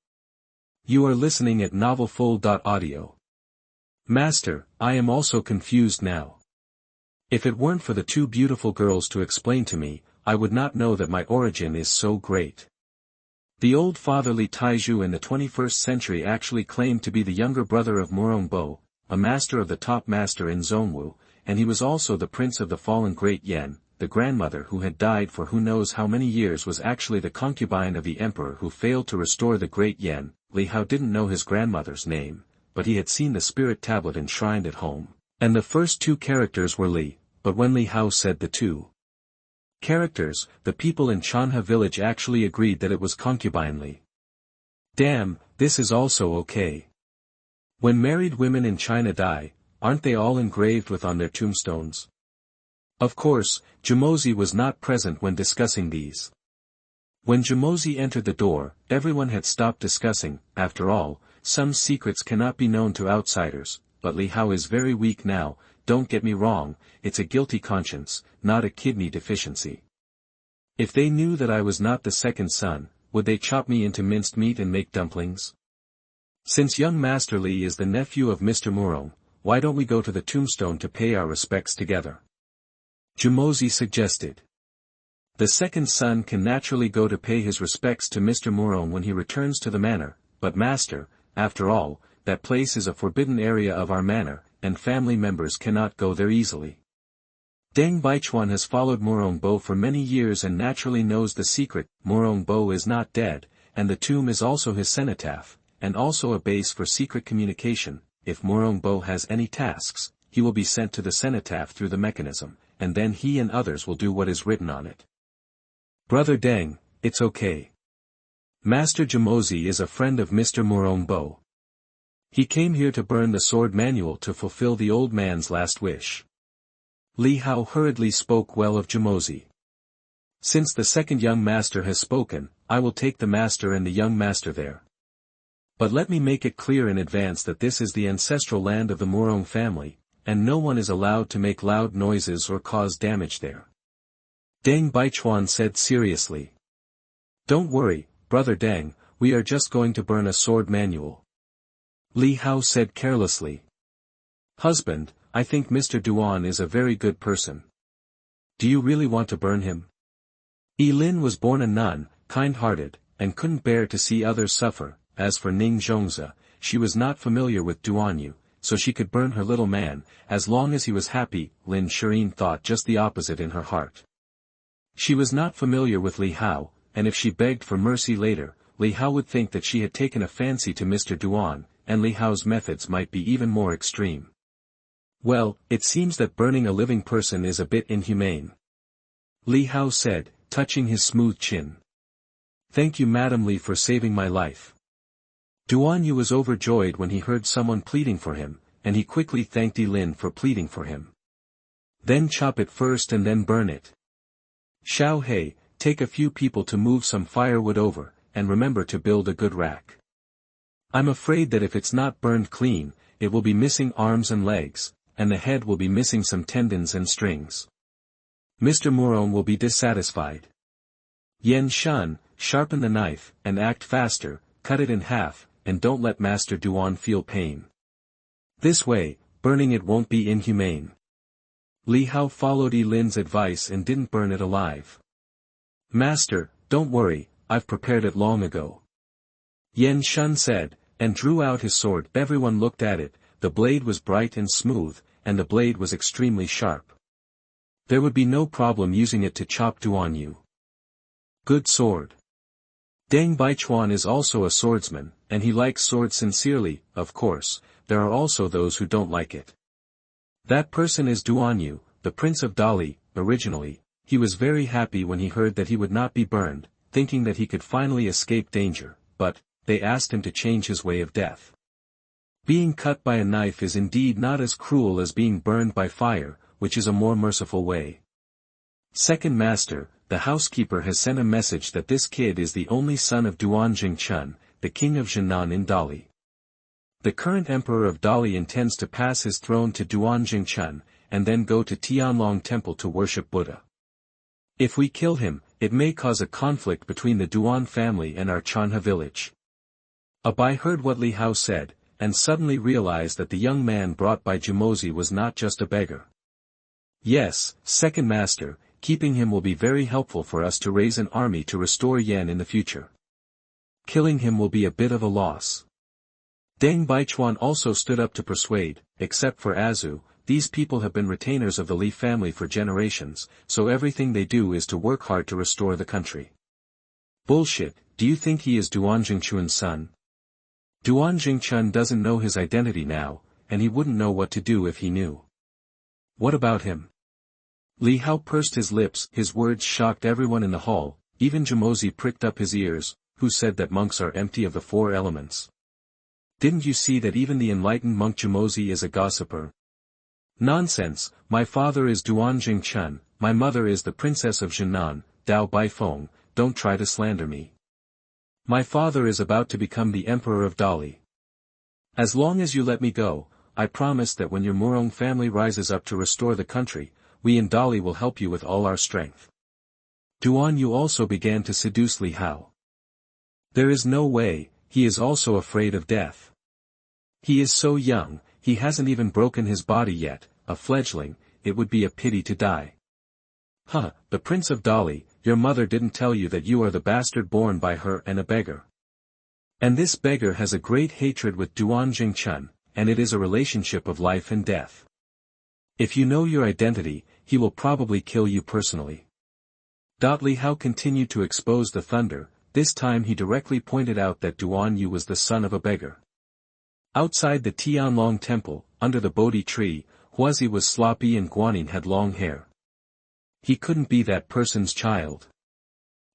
You are listening at novelfull.audio. Master, I am also confused now. If it weren't for the two beautiful girls to explain to me, I would not know that my origin is so great. The old fatherly Taizhu in the 21st century actually claimed to be the younger brother of Murong Bo, a master of the top master in Zhongwu, and he was also the prince of the fallen great Yan. The grandmother who had died for who knows how many years was actually the concubine of the emperor who failed to restore the great Yan. Li Hao didn't know his grandmother's name, but he had seen the spirit tablet enshrined at home, and the first two characters were Li, but when Li Hao said the two characters, the people in Chanha village actually agreed that it was concubine Li. Damn, this is also okay. When married women in China die, aren't they all engraved with on their tombstones? Of course, Jumozi was not present when discussing these. When Jumozi entered the door, everyone had stopped discussing. After all, some secrets cannot be known to outsiders, but Li Hao is very weak now. Don't get me wrong, it's a guilty conscience, not a kidney deficiency. If they knew that I was not the second son, would they chop me into minced meat and make dumplings? Since young Master Li is the nephew of Mr. Murong, why don't we go to the tombstone to pay our respects together? Jumozi suggested. The second son can naturally go to pay his respects to Mr. Murong when he returns to the manor, but master, after all, that place is a forbidden area of our manor, and family members cannot go there easily. Deng Baichuan has followed Murong Bo for many years and naturally knows the secret. Murong Bo is not dead, and the tomb is also his cenotaph, and also a base for secret communication. If Murong Bo has any tasks, he will be sent to the cenotaph through the mechanism, and then he and others will do what is written on it. Brother Deng, it's okay. Master Jumozi is a friend of Mr. Murong Bo. He came here to burn the sword manual to fulfill the old man's last wish. Li Hao hurriedly spoke well of Jumozi. Since the second young master has spoken, I will take the master and the young master there. But let me make it clear in advance that this is the ancestral land of the Murong family, and no one is allowed to make loud noises or cause damage there. Deng Baichuan said seriously. Don't worry, Brother Deng, we are just going to burn a sword manual. Li Hao said carelessly. Husband, I think Mr. Duan is a very good person. Do you really want to burn him? Lin was born a nun, kind-hearted, and couldn't bear to see others suffer. As for Ning Zhongzi, she was not familiar with Duanyu, so she could burn her little man, as long as he was happy. Lin Shirin thought just the opposite in her heart. She was not familiar with Li Hao, and if she begged for mercy later, Li Hao would think that she had taken a fancy to Mr. Duan, and Li Hao's methods might be even more extreme. Well, it seems that burning a living person is a bit inhumane. Li Hao said, touching his smooth chin. Thank you Madam Li for saving my life. Duanyu was overjoyed when he heard someone pleading for him, and he quickly thanked Lin for pleading for him. Then chop it first and then burn it. Xiao He, take a few people to move some firewood over, and remember to build a good rack. I'm afraid that if it's not burned clean, it will be missing arms and legs, and the head will be missing some tendons and strings. Mr. Murong will be dissatisfied. Yen Shun, sharpen the knife, and act faster, cut it in half, and don't let Master Duan feel pain. This way, burning it won't be inhumane. Li Hao followed Lin's advice and didn't burn it alive. Master, don't worry, I've prepared it long ago. Yen Shun said, and drew out his sword. Everyone looked at it. The blade was bright and smooth, and the blade was extremely sharp. There would be no problem using it to chop Duanyu. Good sword. Deng Baichuan is also a swordsman, and he likes swords sincerely. Of course, there are also those who don't like it. That person is Duanyu, the Prince of Dali. Originally, he was very happy when he heard that he would not be burned, thinking that he could finally escape danger, but they asked him to change his way of death. Being cut by a knife is indeed not as cruel as being burned by fire, which is a more merciful way. Second Master, the housekeeper has sent a message that this kid is the only son of Duan Jingchun, the king of Jinan in Dali. The current emperor of Dali intends to pass his throne to Duan Jingchun, and then go to Tianlong Temple to worship Buddha. If we kill him, it may cause a conflict between the Duan family and our Chanha village. Abai heard what Li Hao said, and suddenly realized that the young man brought by Jumozi was not just a beggar. Yes, second master, keeping him will be very helpful for us to raise an army to restore Yan in the future. Killing him will be a bit of a loss. Deng Baichuan also stood up to persuade, except for Azu, these people have been retainers of the Li family for generations, so everything they do is to work hard to restore the country. Bullshit, do you think he is Duan Jingchun's son? Duan Jingchun doesn't know his identity now, and he wouldn't know what to do if he knew. What about him? Li Hao pursed his lips, his words shocked everyone in the hall, even Jumozi pricked up his ears, who said that monks are empty of the four elements. Didn't you see that even the enlightened monk Jumozi is a gossiper? Nonsense, my father is Duan Jingchun, my mother is the princess of Zhenan, Dao Baifeng, don't try to slander me. My father is about to become the emperor of Dali. As long as you let me go, I promise that when your Murong family rises up to restore the country, we in Dali will help you with all our strength. Duan Yu also began to seduce Li Hao. There is no way, he is also afraid of death. He is so young, he hasn't even broken his body yet, a fledgling, it would be a pity to die. Huh, the Prince of Dali, your mother didn't tell you that you are the bastard born by her and a beggar. And this beggar has a great hatred with Duan Jingchun, and it is a relationship of life and death. If you know your identity, he will probably kill you personally. Li Hao continued to expose the thunder, this time he directly pointed out that Duan Yu was the son of a beggar. Outside the Tianlong temple, under the Bodhi tree, Huazi was sloppy and Guanyin had long hair. He couldn't be that person's child.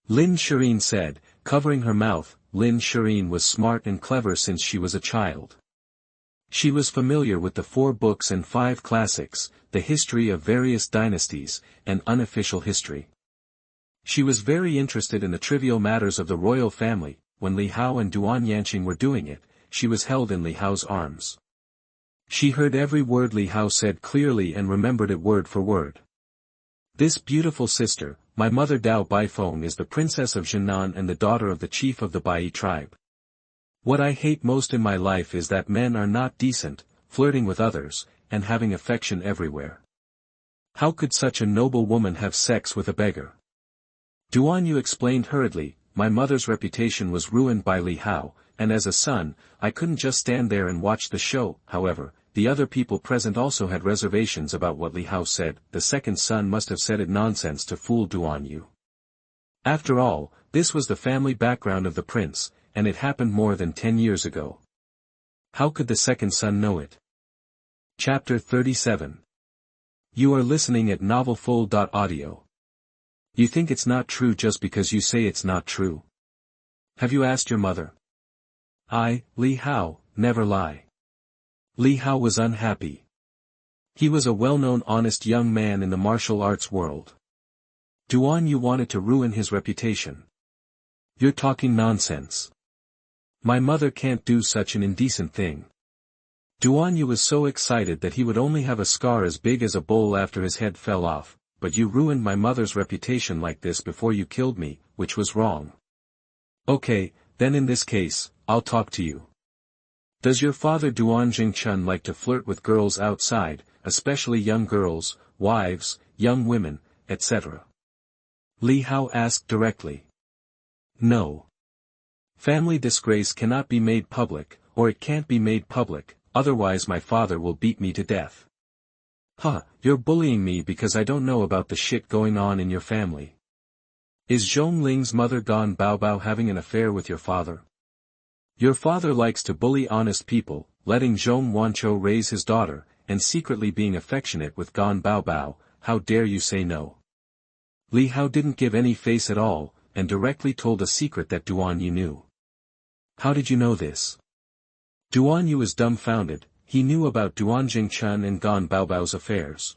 Lin Shirin said, covering her mouth. Lin Shirin was smart and clever since she was a child. She was familiar with the 4 books and 5 classics, the history of various dynasties, and unofficial history. She was very interested in the trivial matters of the royal family. When Li Hao and Duan Yanqing were doing it, she was held in Li Hao's arms. She heard every word Li Hao said clearly and remembered it word for word. This beautiful sister, my mother Dao Baifeng, is the princess of Zhenan and the daughter of the chief of the Bai tribe. What I hate most in my life is that men are not decent, flirting with others, and having affection everywhere. How could such a noble woman have sex with a beggar? Duan Yu explained hurriedly, my mother's reputation was ruined by Li Hao, and as a son, I couldn't just stand there and watch the show. However, the other people present also had reservations about what Li Hao said. The second son must have said it nonsense to fool Duan Yu. After all, this was the family background of the prince, and it happened more than 10 years ago. How could the second son know it? Chapter 37. You are listening at novelfull.audio. You think it's not true just because you say it's not true. Have you asked your mother? I, Li Hao, never lie. Li Hao was unhappy. He was a well-known honest young man in the martial arts world. Duan Yu wanted to ruin his reputation. You're talking nonsense. My mother can't do such an indecent thing. Duan Yu was so excited that he would only have a scar as big as a bowl after his head fell off, but you ruined my mother's reputation like this before you killed me, which was wrong. Okay, then in this case, I'll talk to you. Does your father Duan Jingchun like to flirt with girls outside, especially young girls, wives, young women, etc.? Li Hao asked directly. No. Family disgrace cannot be made public, or it can't be made public, otherwise my father will beat me to death. Huh, you're bullying me because I don't know about the shit going on in your family. Is Zhong Ling's mother Gan Baobao having an affair with your father? Your father likes to bully honest people, letting Zhong Wanchou raise his daughter, and secretly being affectionate with Gan Baobao. How dare you say no? Li Hao didn't give any face at all, and directly told a secret that Duan Yu knew. How did you know this? Duan Yu was dumbfounded. He knew about Duan Jingchun and Gan Baobao's affairs.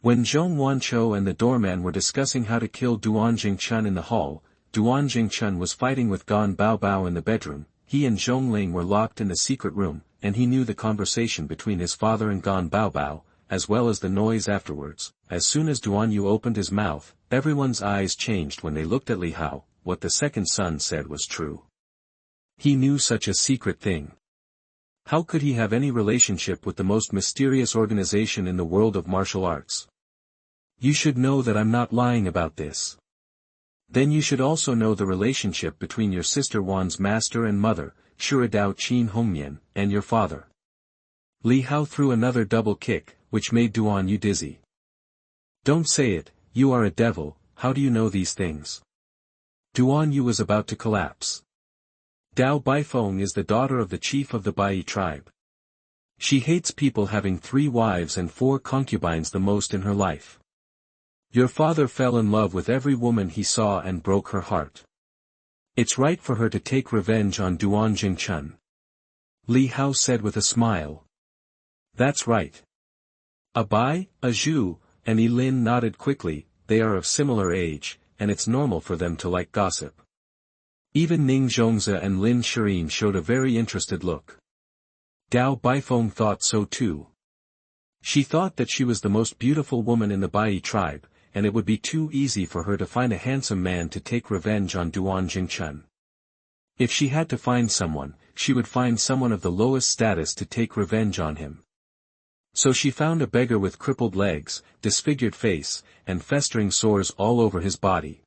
When Zhong Wanchou and the doorman were discussing how to kill Duan Jingchun in the hall, Duan Jingchun was fighting with Gan Baobao in the bedroom. He and Zhong Ling were locked in the secret room, and he knew the conversation between his father and Gan Baobao. as well as the noise afterwards. As soon as Duan Yu opened his mouth, everyone's eyes changed when they looked at Li Hao. What the second son said was true. He knew such a secret thing. How could he have any relationship with the most mysterious organization in the world of martial arts? You should know that I'm not lying about this. Then you should also know the relationship between your sister Wan's master and mother, Shuradao Qin Hongmian, and your father. Li Hao threw another double kick, which made Duan Yu dizzy. Don't say it, you are a devil, how do you know these things? Duan Yu was about to collapse. Dao Baifeng is the daughter of the chief of the Bai tribe. She hates people having 3 wives and 4 concubines the most in her life. Your father fell in love with every woman he saw and broke her heart. It's right for her to take revenge on Duan Jingchun. Li Hao said with a smile. That's right. A Bai, a Zhu, and Lin nodded quickly. They are of similar age, and it's normal for them to like gossip. Even Ning Zhongzi and Lin Shirin showed a very interested look. Dao Baifeng thought so too. She thought that she was the most beautiful woman in the Bai tribe, and it would be too easy for her to find a handsome man to take revenge on Duan Jingchun. If she had to find someone, she would find someone of the lowest status to take revenge on him. So she found a beggar with crippled legs, disfigured face, and festering sores all over his body.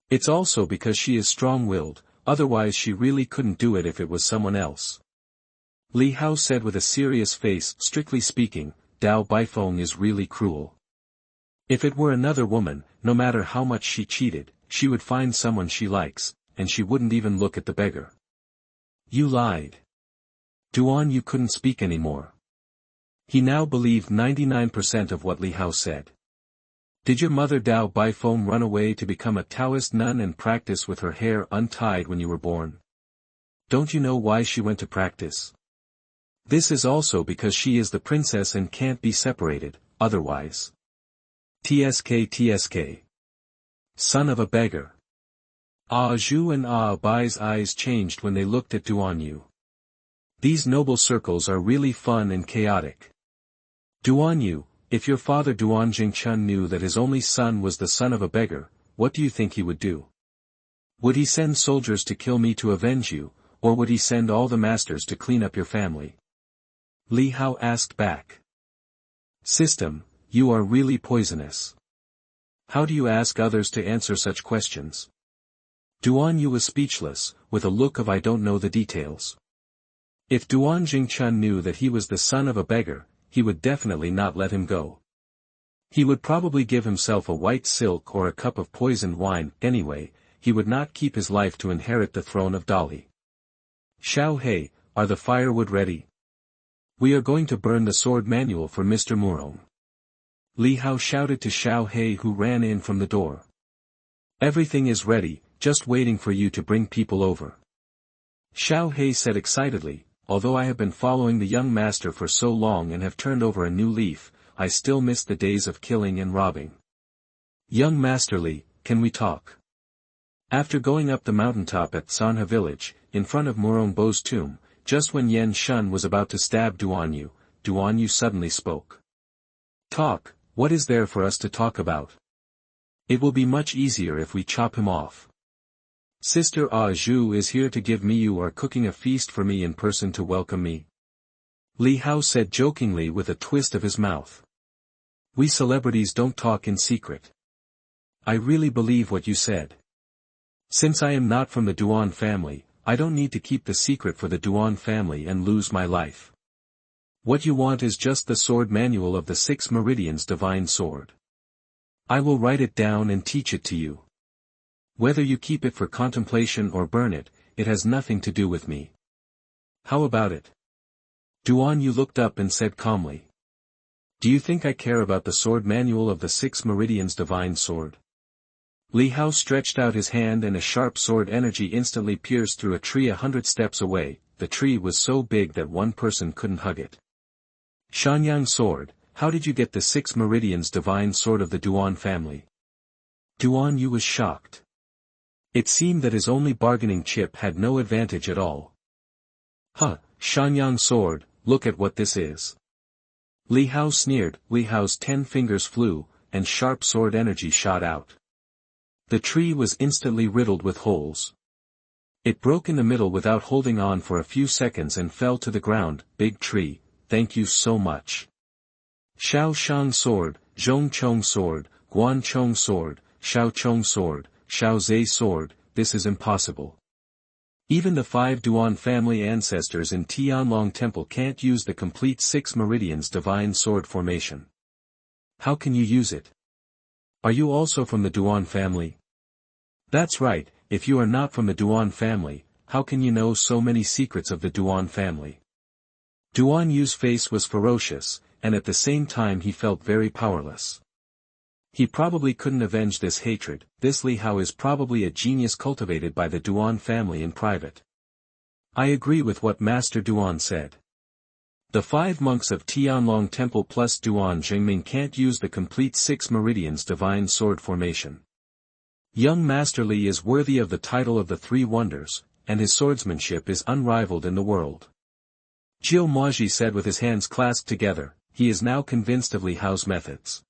It's also because she is strong-willed, otherwise she really couldn't do it if it was someone else. Li Hao said with a serious face, strictly speaking, Dao Baifeng is really cruel. If it were another woman, no matter how much she cheated, she would find someone she likes, and she wouldn't even look at the beggar. You lied. Duan Yu couldn't speak anymore. He now believed 99% of what Li Hao said. Did your mother Dao Baifeng run away to become a Taoist nun and practice with her hair untied when you were born? Don't you know why she went to practice? This is also because she is the princess and can't be separated, otherwise. TSK. Son of a beggar. Ah Zhu and Ah Bai's eyes changed when they looked at Duan Yu. These noble circles are really fun and chaotic. Duan Yu, if your father Duan Jingchun knew that his only son was the son of a beggar, what do you think he would do? Would he send soldiers to kill me to avenge you, or would he send all the masters to clean up your family? Li Hao asked back. System, you are really poisonous. How do you ask others to answer such questions? Duan Yu was speechless, with a look of I don't know the details. If Duan Jingchun knew that he was the son of a beggar, he would definitely not let him go. He would probably give himself a white silk or a cup of poisoned wine. Anyway, he would not keep his life to inherit the throne of Dali. Xiao He, are the firewood ready? We are going to burn the sword manual for Mr. Murong. Li Hao shouted to Xiao He who ran in from the door. Everything is ready, just waiting for you to bring people over. Xiao He said excitedly, although I have been following the young master for so long and have turned over a new leaf, I still miss the days of killing and robbing. Young Master Li, can we talk? After going up the mountaintop at Sanha village, in front of Murong Bo's tomb, just when Yan Shun was about to stab Duan Yu suddenly spoke. Talk, what is there for us to talk about? It will be much easier if we chop him off. Sister Ah Zhu is here to give me. You are cooking a feast for me in person to welcome me. Li Hao said jokingly with a twist of his mouth. We celebrities don't talk in secret. I really believe what you said. Since I am not from the Duan family, I don't need to keep the secret for the Duan family and lose my life. What you want is just the sword manual of the 6 Meridians Divine Sword. I will write it down and teach it to you. Whether you keep it for contemplation or burn it, it has nothing to do with me. How about it? Duan Yu looked up and said calmly. Do you think I care about the sword manual of the 6 Meridians Divine Sword? Li Hao stretched out his hand and a sharp sword energy instantly pierced through a tree 100 steps away. The tree was so big that one person couldn't hug it. Shanyang sword, how did you get the 6 Meridians Divine Sword of the Duan family? Duan Yu was shocked. It seemed that his only bargaining chip had no advantage at all. Shanyang sword, look at what this is. Li Hao sneered. Li Hao's 10 fingers flew, and sharp sword energy shot out. The tree was instantly riddled with holes. It broke in the middle without holding on for a few seconds and fell to the ground. Big tree, thank you so much. Xiao Shang sword, Zhong Chong sword, Guan Chong sword, Xiao Chong sword, Xiao Zhe sword, this is impossible. Even the 5 Duan family ancestors in Tianlong Temple can't use the complete 6 meridians divine sword formation. How can you use it? Are you also from the Duan family? That's right, if you are not from the Duan family, how can you know so many secrets of the Duan family? Duan Yu's face was ferocious, and at the same time he felt very powerless. He probably couldn't avenge this hatred. This Li Hao is probably a genius cultivated by the Duan family in private. I agree with what Master Duan said. The 5 monks of Tianlong Temple plus Duan Jingming can't use the complete 6 meridians divine sword formation. Young Master Li is worthy of the title of the 3 wonders, and his swordsmanship is unrivaled in the world. Jiu Maji said with his hands clasped together, he is now convinced of Li Hao's methods.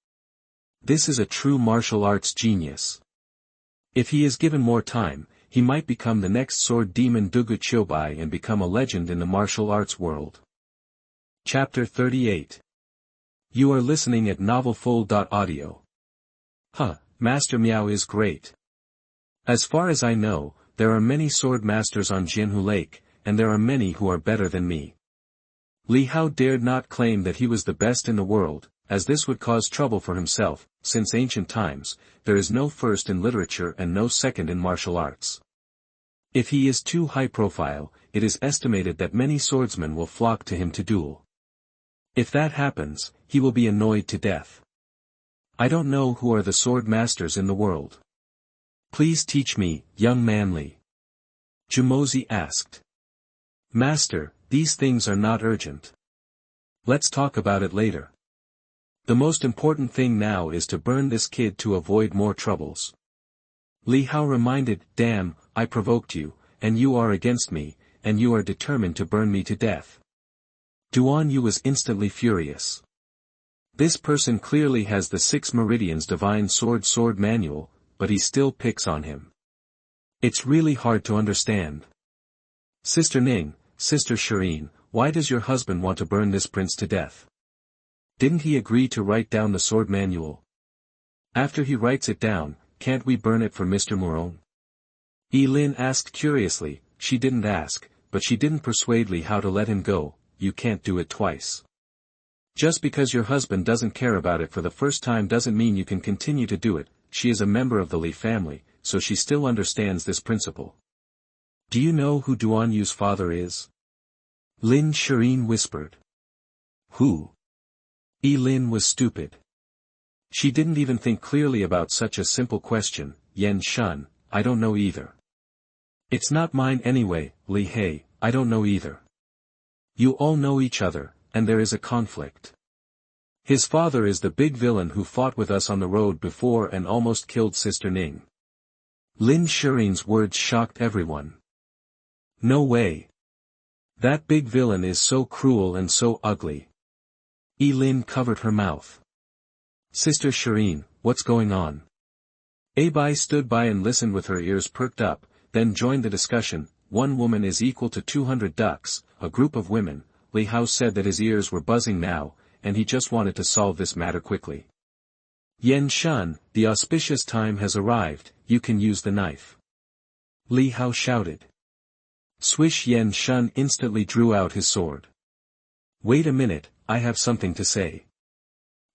This is a true martial arts genius. If he is given more time, he might become the next sword demon Dugu Qiubai and become a legend in the martial arts world. Chapter 38. You are listening at novelfull.audio. Master Miao is great. As far as I know, there are many sword masters on Jianhu Lake, and there are many who are better than me. Li Hao dared not claim that he was the best in the world, as this would cause trouble for himself. Since ancient times, there is no first in literature and no second in martial arts. If he is too high profile, it is estimated that many swordsmen will flock to him to duel. If that happens, he will be annoyed to death. I don't know who are the sword masters in the world. Please teach me, young man Li. Jumozi asked. Master, these things are not urgent. Let's talk about it later. The most important thing now is to burn this kid to avoid more troubles. Li Hao reminded, damn, I provoked you, and you are against me, and you are determined to burn me to death. Duan Yu was instantly furious. This person clearly has the 6 meridians divine sword manual, but he still picks on him. It's really hard to understand. Sister Ning, Sister Shireen, why does your husband want to burn this prince to death? Didn't he agree to write down the sword manual? After he writes it down, can't we burn it for Mr. Moron? Lin asked curiously. She didn't ask, but she didn't persuade Li Hao to let him go. You can't do it twice. Just because your husband doesn't care about it for the first time doesn't mean you can continue to do it. She is a member of the Li family, so she still understands this principle. Do you know who Duan Yu's father is? Lin Shireen whispered. Who? Lin was stupid. She didn't even think clearly about such a simple question. Yan Shun, I don't know either. It's not mine anyway. Li Hei, I don't know either. You all know each other, and there is a conflict. His father is the big villain who fought with us on the road before and almost killed Sister Ning. Lin Shireen's words shocked everyone. No way. That big villain is so cruel and so ugly. Lin covered her mouth. Sister Shireen, what's going on? Bai stood by and listened with her ears perked up, then joined the discussion. 1 woman is equal to 200 ducks, a group of women. Li Hao said that his ears were buzzing now, and he just wanted to solve this matter quickly. Yan Shun, the auspicious time has arrived, you can use the knife. Li Hao shouted. Swish! Yan Shun instantly drew out his sword. Wait a minute, I have something to say.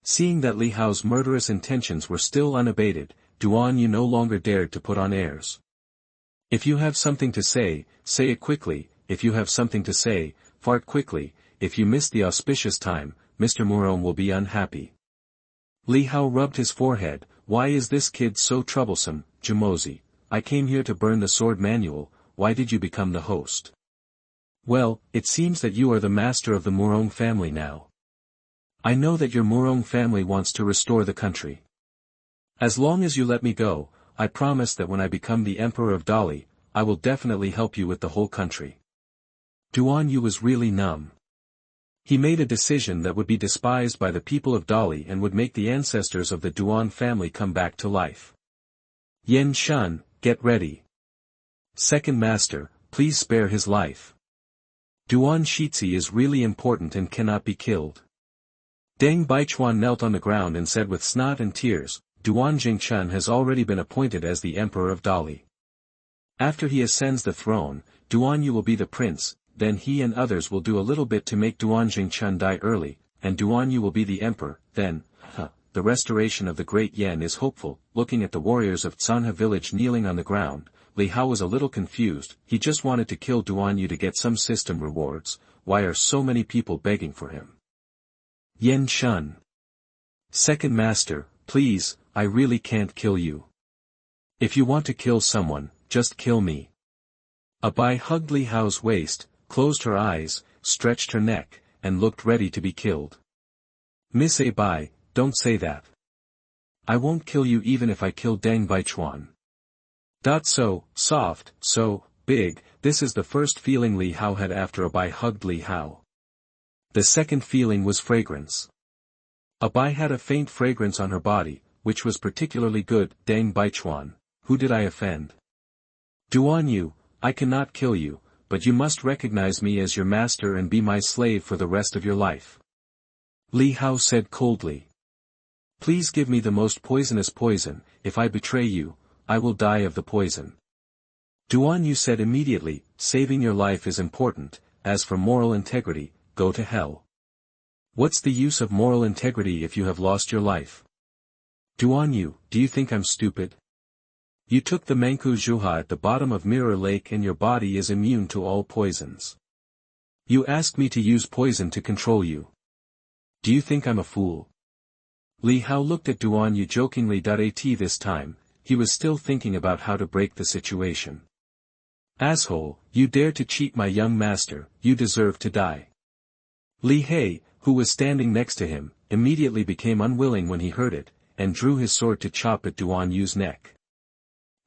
Seeing that Li Hao's murderous intentions were still unabated, Duan Yu no longer dared to put on airs. If you have something to say it quickly. If you have something to say, fart quickly. If you miss the auspicious time, Mr. Moron will be unhappy. Li Hao rubbed his forehead. Why is this kid so troublesome? Jumozi, I came here to burn the sword manual. Why did you become the host? Well, it seems that you are the master of the Moron family now. I know that your Moron family wants to restore the country. As long as you let me go, I promise that when I become the Emperor of Dali, I will definitely help you with the whole country. Duan Yu was really numb. He made a decision that would be despised by the people of Dali and would make the ancestors of the Duan family come back to life. Yan Shan, get ready. Second Master, please spare his life. Duan Shizi is really important and cannot be killed. Deng Baichuan knelt on the ground and said with snot and tears, Duan Jingchen has already been appointed as the Emperor of Dali. After he ascends the throne, Duan Yu will be the prince, then he and others will do a little bit to make Duan Jingchen die early, and Duan Yu will be the emperor, then, the restoration of the great Yan is hopeful. Looking at the warriors of Tsanhe village kneeling on the ground, Li Hao was a little confused. He just wanted to kill Duan Yu to get some system rewards. Why are so many people begging for him? Yan Shun. Second Master, please, I really can't kill you. If you want to kill someone, just kill me. Abai hugged Li Hao's waist, closed her eyes, stretched her neck, and looked ready to be killed. Miss Abai, don't say that. I won't kill you even if I kill Deng Baichuan. So soft, so big, this is the first feeling Li Hao had after Abai hugged Li Hao. The second feeling was fragrance. Abai had a faint fragrance on her body, which was particularly good. Deng Baichuan, who did I offend? Duan Yu, I cannot kill you, but you must recognize me as your master and be my slave for the rest of your life. Li Hao said coldly. Please give me the most poisonous poison. If I betray you, I will die of the poison. Duan Yu said immediately, saving your life is important. As for moral integrity, go to hell. What's the use of moral integrity if you have lost your life? Duan Yu, do you think I'm stupid? You took the Mengku Zhuha at the bottom of Mirror Lake and your body is immune to all poisons. You asked me to use poison to control you. Do you think I'm a fool? Li Hao looked at Duan Yu jokingly. At this time, he was still thinking about how to break the situation. Asshole, you dare to cheat my young master, you deserve to die. Li Hei, who was standing next to him, immediately became unwilling when he heard it, and drew his sword to chop at Duan Yu's neck.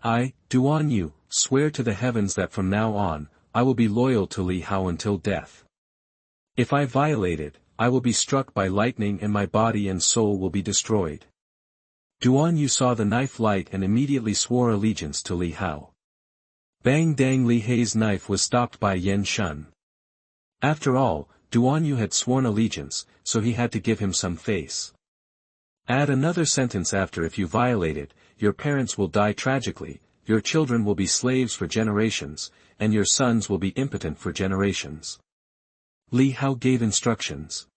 I, Duan Yu, swear to the heavens that from now on, I will be loyal to Li Hao until death. If I violate it, I will be struck by lightning and my body and soul will be destroyed. Duan Yu saw the knife light and immediately swore allegiance to Li Hao. Bang dang, Li Hei's knife was stopped by Yan Shun. After all, Duan Yu had sworn allegiance, so he had to give him some face. Add another sentence after: if you violate it, your parents will die tragically, your children will be slaves for generations, and your sons will be impotent for generations. Li Hao gave instructions.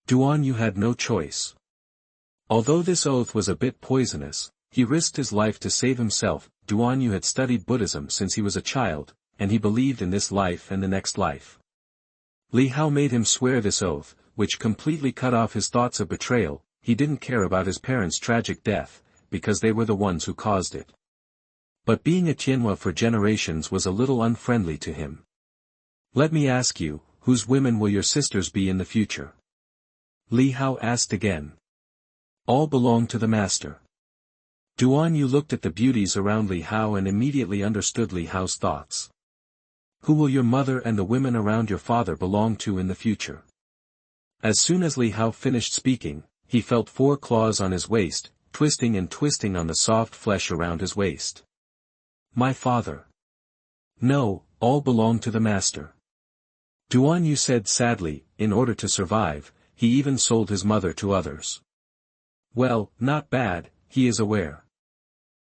Duan Yu had no choice. Although this oath was a bit poisonous, he risked his life to save himself. Duan Yu had studied Buddhism since he was a child, and he believed in this life and the next life. Li Hao made him swear this oath, which completely cut off his thoughts of betrayal. He didn't care about his parents' tragic death, because they were the ones who caused it. But being a Tianhua for generations was a little unfriendly to him. Let me ask you, whose women will your sisters be in the future? Li Hao asked again. All belong to the master. Duan Yu looked at the beauties around Li Hao and immediately understood Li Hao's thoughts. Who will your mother and the women around your father belong to in the future? As soon as Li Hao finished speaking, he felt 4 claws on his waist, twisting and twisting on the soft flesh around his waist. My father. No, all belong to the master. Duan Yu said sadly. In order to survive, he even sold his mother to others. Well, not bad, he is aware.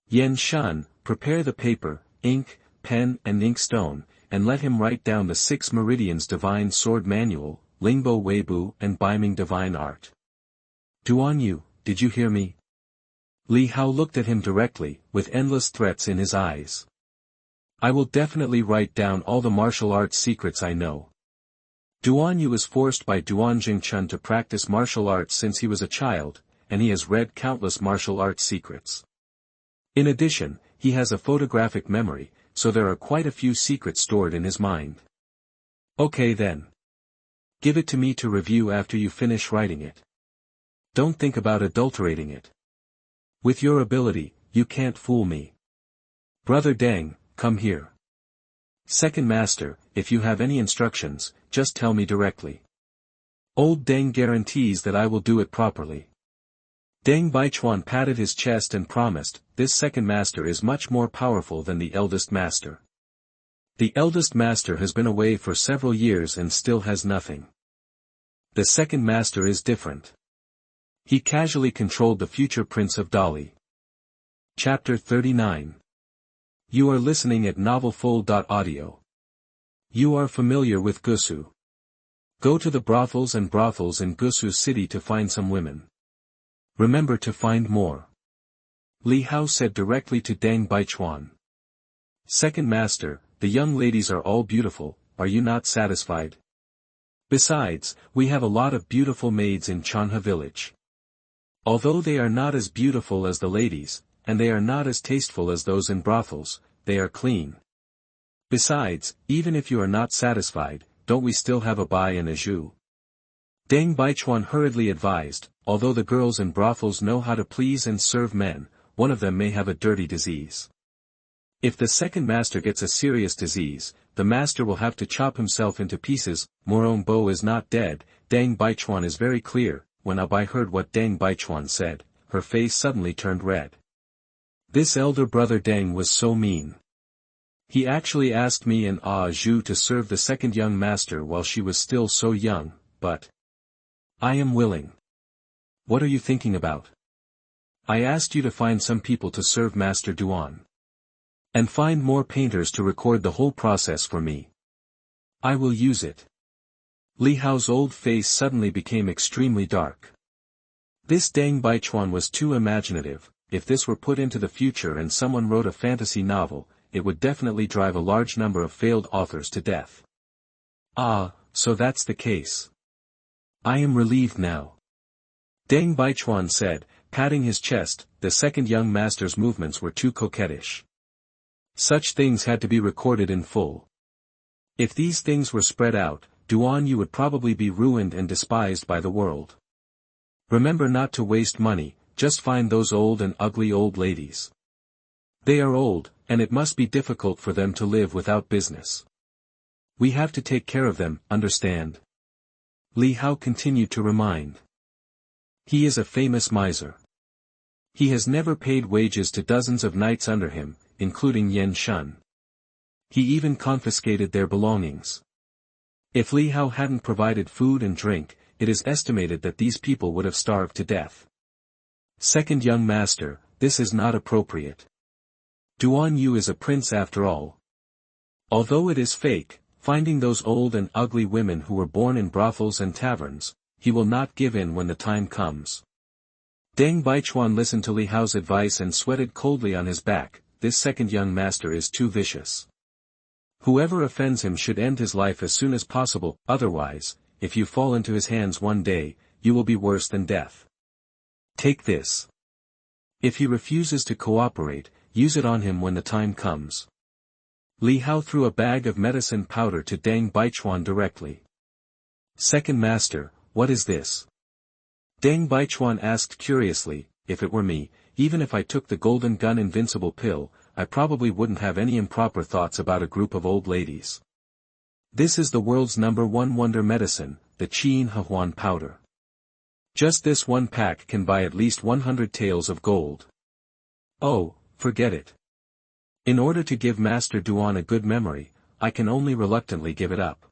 Yan Shan, prepare the paper, ink, pen and inkstone, and let him write down the 6 meridians divine sword manual, Lingbo Weibu and Baiming divine art. Duan Yu, did you hear me? Li Hao looked at him directly, with endless threats in his eyes. I will definitely write down all the martial arts secrets I know. Duan Yu was forced by Duan Jingchen to practice martial arts since he was a child, and he has read countless martial arts secrets. In addition, he has a photographic memory, so there are quite a few secrets stored in his mind. Okay then. Give it to me to review after you finish writing it. Don't think about adulterating it. With your ability, you can't fool me. Brother Deng, come here. Second Master, if you have any instructions, just tell me directly. Old Deng guarantees that I will do it properly. Deng Baichuan patted his chest and promised, this second master is much more powerful than the eldest master. The eldest master has been away for several years and still has nothing. The second master is different. He casually controlled the future Prince of Dali. Chapter 39. You are listening at novelfull.audio. You are familiar with Gusu. Go to the brothels in Gusu city to find some women. Remember to find more. Li Hao said directly to Deng Baichuan. Second master, the young ladies are all beautiful, are you not satisfied? Besides, we have a lot of beautiful maids in Chanha village. Although they are not as beautiful as the ladies, and they are not as tasteful as those in brothels, they are clean. Besides, even if you are not satisfied, don't we still have a Bai and a Zhu? Deng Baichuan hurriedly advised, although the girls in brothels know how to please and serve men, one of them may have a dirty disease. If the second master gets a serious disease, the master will have to chop himself into pieces. Morong Bo is not dead. Deng Baichuan is very clear. When Abai heard what Deng Baichuan said, her face suddenly turned red. This elder brother Deng was so mean. He actually asked me and Zhu to serve the second young master while she was still so young, but I am willing. What are you thinking about? I asked you to find some people to serve Master Duan. And find more painters to record the whole process for me. I will use it. Li Hao's old face suddenly became extremely dark. This Deng Baichuan was too imaginative. If this were put into the future and someone wrote a fantasy novel, it would definitely drive a large number of failed authors to death. Ah, so that's the case. I am relieved now. Deng Baichuan said, patting his chest, the second young master's movements were too coquettish. Such things had to be recorded in full. If these things were spread out, Duan you would probably be ruined and despised by the world. Remember not to waste money, just find those old and ugly old ladies. They are old, and it must be difficult for them to live without business. We have to take care of them, understand? Li Hao continued to remind. He is a famous miser. He has never paid wages to dozens of knights under him, including Yan Shun. He even confiscated their belongings. If Li Hao hadn't provided food and drink, it is estimated that these people would have starved to death. Second young master, this is not appropriate. Duan Yu is a prince after all. Although it is fake, finding those old and ugly women who were born in brothels and taverns, he will not give in when the time comes. Deng Baichuan listened to Li Hao's advice and sweated coldly on his back. This second young master is too vicious. Whoever offends him should end his life as soon as possible, otherwise, if you fall into his hands one day, you will be worse than death. Take this. If he refuses to cooperate, use it on him when the time comes. Li Hao threw a bag of medicine powder to Deng Baichuan directly. Second master, what is this? Deng Baichuan asked curiously. If it were me, even if I took the golden gun invincible pill, I probably wouldn't have any improper thoughts about a group of old ladies. This is the world's #1 wonder medicine, the Qin Huan powder. Just this one pack can buy at least 100 taels of gold. Oh, forget it. In order to give Master Duan a good memory, I can only reluctantly give it up.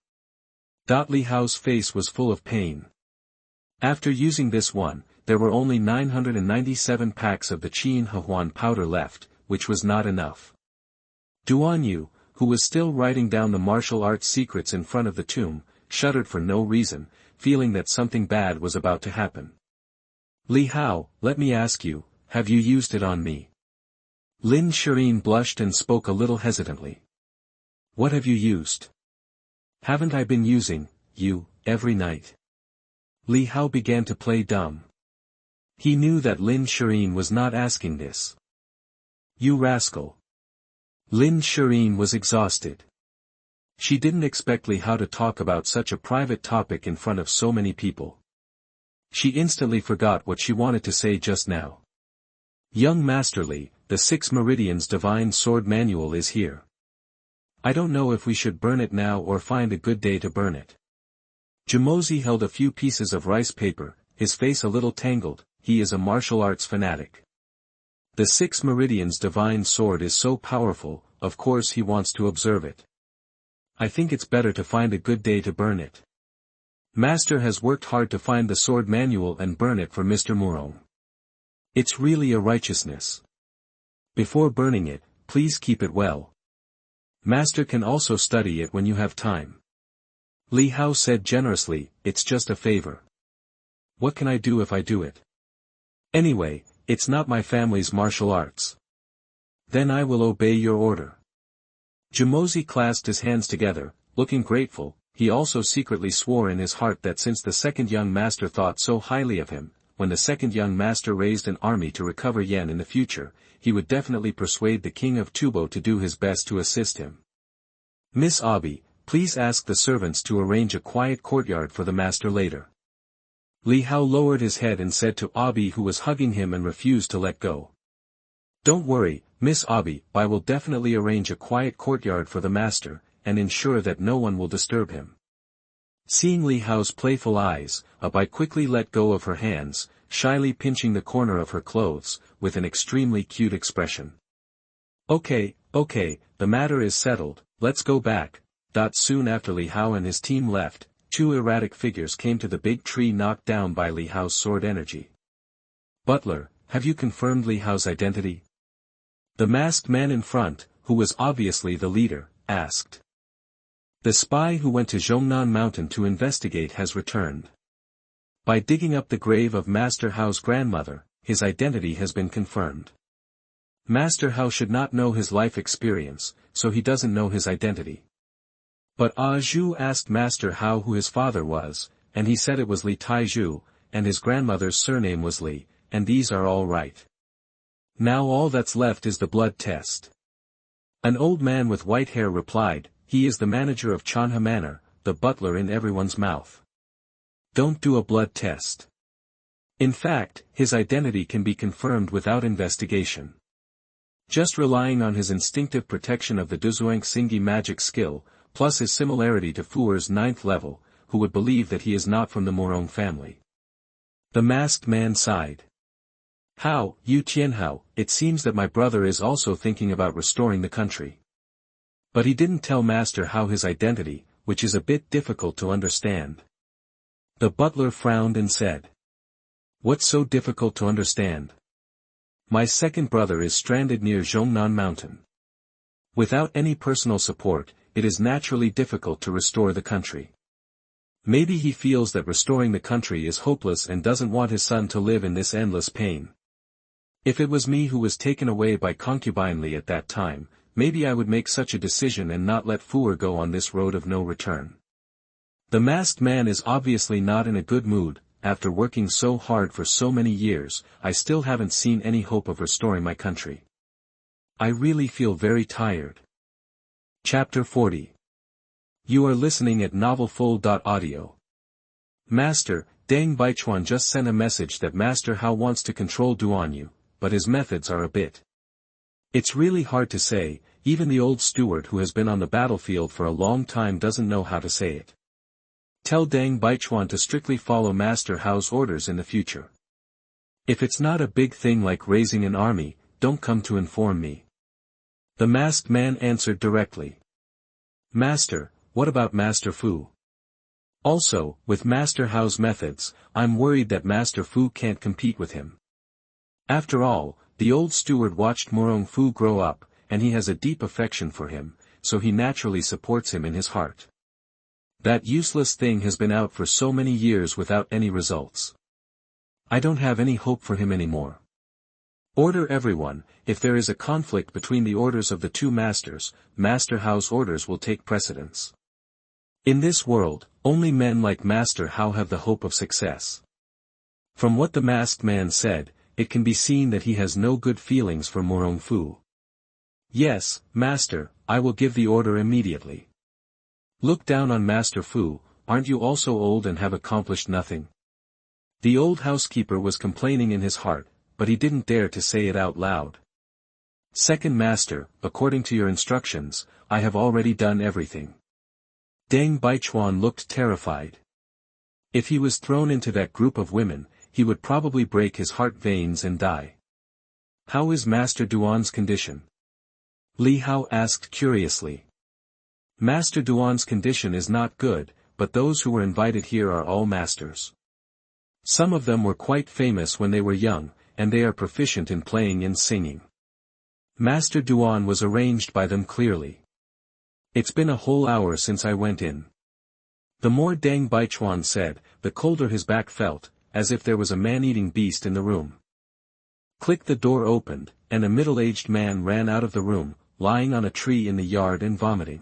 Li Hao's face was full of pain. After using this one, there were only 997 packs of the Qin Huan powder left, which was not enough. Duan Yu, who was still writing down the martial arts secrets in front of the tomb, shuddered for no reason, feeling that something bad was about to happen. Li Hao, let me ask you, have you used it on me? Lin Shirin blushed and spoke a little hesitantly. What have you used? Haven't I been using you every night? Li Hao began to play dumb. He knew that Lin Shirin was not asking this. You rascal. Lin Shirin was exhausted. She didn't expect Li Hao to talk about such a private topic in front of so many people. She instantly forgot what she wanted to say just now. Young Master Li, the 6 Meridians Divine Sword Manual is here. I don't know if we should burn it now or find a good day to burn it. Jamozi held a few pieces of rice paper, his face a little tangled. He is a martial arts fanatic. The 6 Meridians divine sword is so powerful, of course he wants to observe it. I think it's better to find a good day to burn it. Master has worked hard to find the sword manual and burn it for Mr. Murong. It's really a righteousness. Before burning it, please keep it well. Master can also study it when you have time. Li Hao said generously, it's just a favor. What can I do if I do it? Anyway, it's not my family's martial arts. Then I will obey your order. Jamozi clasped his hands together, looking grateful. He also secretly swore in his heart that since the second young master thought so highly of him, when the second young master raised an army to recover Yen in the future, he would definitely persuade the king of Tubo to do his best to assist him. Miss Abi, please ask the servants to arrange a quiet courtyard for the master later. Li Hao lowered his head and said to Abi, who was hugging him and refused to let go. Don't worry, Miss Abi, I will definitely arrange a quiet courtyard for the master, and ensure that no one will disturb him. Seeing Li Hao's playful eyes, Abi quickly let go of her hands, shyly pinching the corner of her clothes, with an extremely cute expression. Okay, the matter is settled, let's go back. Soon after Li Hao and his team left, 2 erratic figures came to the big tree knocked down by Li Hao's sword energy. Butler, have you confirmed Li Hao's identity? The masked man in front, who was obviously the leader, asked. The spy who went to Zhongnan Mountain to investigate has returned. By digging up the grave of Master Hao's grandmother, his identity has been confirmed. Master Hao should not know his life experience, so he doesn't know his identity. But Zhu asked Master Hao who his father was, and he said it was Li Taizhu, and his grandmother's surname was Li, and these are all right. Now all that's left is the blood test. An old man with white hair replied, he is the manager of Chanha Manor, the butler in everyone's mouth. Don't do a blood test. In fact, his identity can be confirmed without investigation. Just relying on his instinctive protection of the Duzuang Xingyi magic skill, plus his similarity to Fuer's 9th level, who would believe that he is not from the Morong family. The masked man sighed. How, Yu Tianhao, it seems that my brother is also thinking about restoring the country. But he didn't tell Master Hao his identity, which is a bit difficult to understand. The butler frowned and said. What's so difficult to understand? My second brother is stranded near Zhongnan Mountain. Without any personal support, it is naturally difficult to restore the country. Maybe he feels that restoring the country is hopeless and doesn't want his son to live in this endless pain. If it was me who was taken away by concubine Li at that time, maybe I would make such a decision and not let Fuer go on this road of no return. The masked man is obviously not in a good mood. After working so hard for so many years, I still haven't seen any hope of restoring my country. I really feel very tired. Chapter 40. You are listening at novelfull.audio. Master, Deng Baichuan just sent a message that Master Hao wants to control Duanyu, but his methods are a bit. It's really hard to say, even the old steward who has been on the battlefield for a long time doesn't know how to say it. Tell Deng Baichuan to strictly follow Master Hao's orders in the future. If it's not a big thing like raising an army, don't come to inform me. The masked man answered directly. Master, what about Master Fu? Also, with Master Hao's methods, I'm worried that Master Fu can't compete with him. After all, the old steward watched Morong Fu grow up, and he has a deep affection for him, so he naturally supports him in his heart. That useless thing has been out for so many years without any results. I don't have any hope for him anymore. Order everyone, if there is a conflict between the orders of the 2 masters, Master Hao's orders will take precedence. In this world, only men like Master Hao have the hope of success. From what the masked man said, it can be seen that he has no good feelings for Morong Fu. Yes, Master, I will give the order immediately. Look down on Master Fu, aren't you also old and have accomplished nothing? The old housekeeper was complaining in his heart, but he didn't dare to say it out loud. Second Master, according to your instructions, I have already done everything. Deng Baichuan looked terrified. If he was thrown into that group of women, he would probably break his heart veins and die. How is Master Duan's condition? Li Hao asked curiously. Master Duan's condition is not good, but those who were invited here are all masters. Some of them were quite famous when they were young, and they are proficient in playing and singing. Master Duan was arranged by them clearly. It's been a whole hour since I went in. The more Deng Baichuan said, the colder his back felt, as if there was a man-eating beast in the room. Click, the door opened, and a middle-aged man ran out of the room, lying on a tree in the yard and vomiting.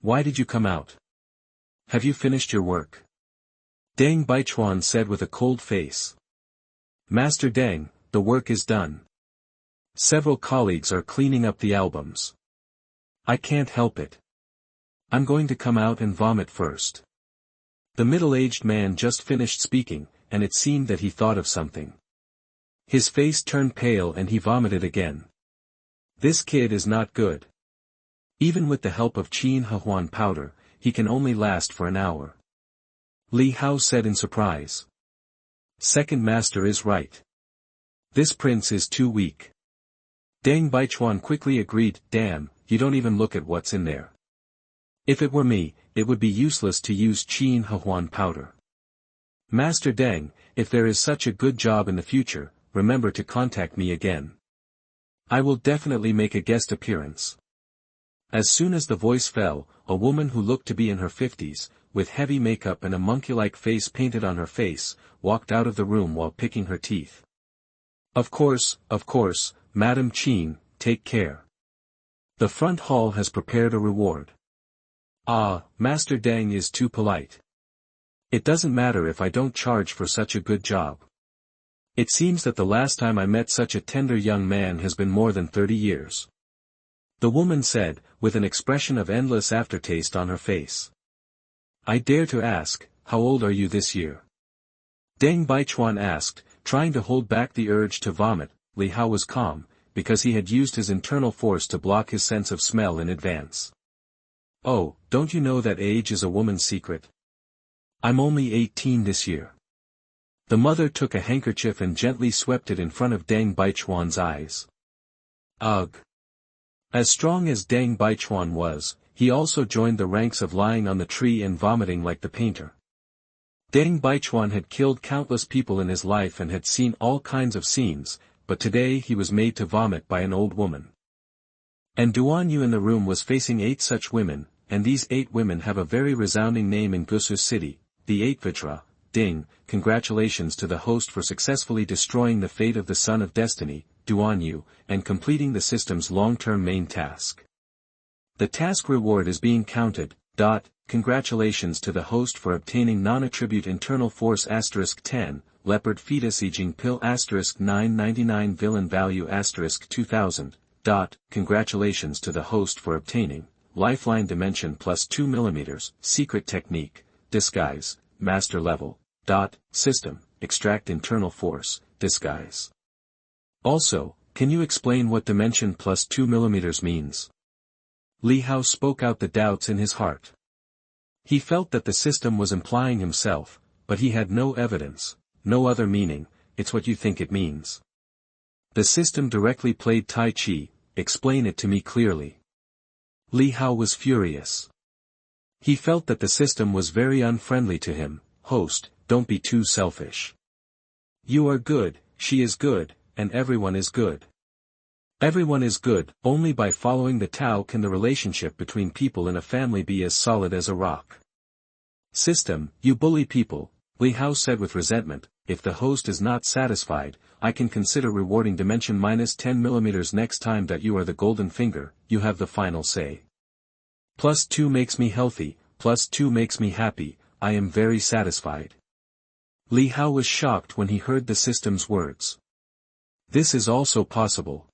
Why did you come out? Have you finished your work? Deng Baichuan said with a cold face. Master Deng, the work is done. Several colleagues are cleaning up the albums. I can't help it. I'm going to come out and vomit first. The middle-aged man just finished speaking, and it seemed that he thought of something. His face turned pale and he vomited again. This kid is not good. Even with the help of Qin Hehuan powder, he can only last for an hour. Li Hao said in surprise. Second master is right. This prince is too weak. Deng Baichuan quickly agreed, damn, you don't even look at what's in there. If it were me, it would be useless to use Qin Hehuan powder. Master Deng, if there is such a good job in the future, remember to contact me again. I will definitely make a guest appearance. As soon as the voice fell, a woman who looked to be in her 50s, with heavy makeup and a monkey-like face painted on her face, walked out of the room while picking her teeth. Of course, Madam Qin, take care. The front hall has prepared a reward. Ah, Master Deng is too polite. It doesn't matter if I don't charge for such a good job. It seems that the last time I met such a tender young man has been more than 30 years. The woman said, with an expression of endless aftertaste on her face. I dare to ask, how old are you this year? Deng Baichuan asked, trying to hold back the urge to vomit. Li Hao was calm, because he had used his internal force to block his sense of smell in advance. Oh, don't you know that age is a woman's secret? I'm only 18 this year. The mother took a handkerchief and gently swept it in front of Deng Baichuan's eyes. Ugh! As strong as Deng Baichuan was, he also joined the ranks of lying on the tree and vomiting like the painter. Deng Baichuan had killed countless people in his life and had seen all kinds of scenes, but today he was made to vomit by an old woman. And Duan Yu in the room was facing 8 such women, and these 8 women have a very resounding name in Gusu City, the 8 Vitra. Ding, congratulations to the host for successfully destroying the fate of the Son of Destiny, Duan Yu, and completing the system's long-term main task. The task reward is being counted. Congratulations to the host for obtaining non-attribute internal force *10, leopard fetus aging pill *999 villain value *2000. Congratulations to the host for obtaining lifeline dimension plus 2 mm, secret technique, disguise, master level. System, extract internal force, disguise. Also, can you explain what dimension plus 2 mm means? Li Hao spoke out the doubts in his heart. He felt that the system was implying himself, but he had no evidence, no other meaning. It's what you think it means. The system directly played Tai Chi, explain it to me clearly. Li Hao was furious. He felt that the system was very unfriendly to him. Host, don't be too selfish. You are good, she is good, and everyone is good. Everyone is good. Only by following the Tao can the relationship between people in a family be as solid as a rock. System, you bully people, Li Hao said with resentment. If the host is not satisfied, I can consider rewarding dimension minus 10 mm next time that you are the golden finger. You have the final say. Plus 2 makes me healthy, plus 2 makes me happy, I am very satisfied. Li Hao was shocked when he heard the system's words. This is also possible.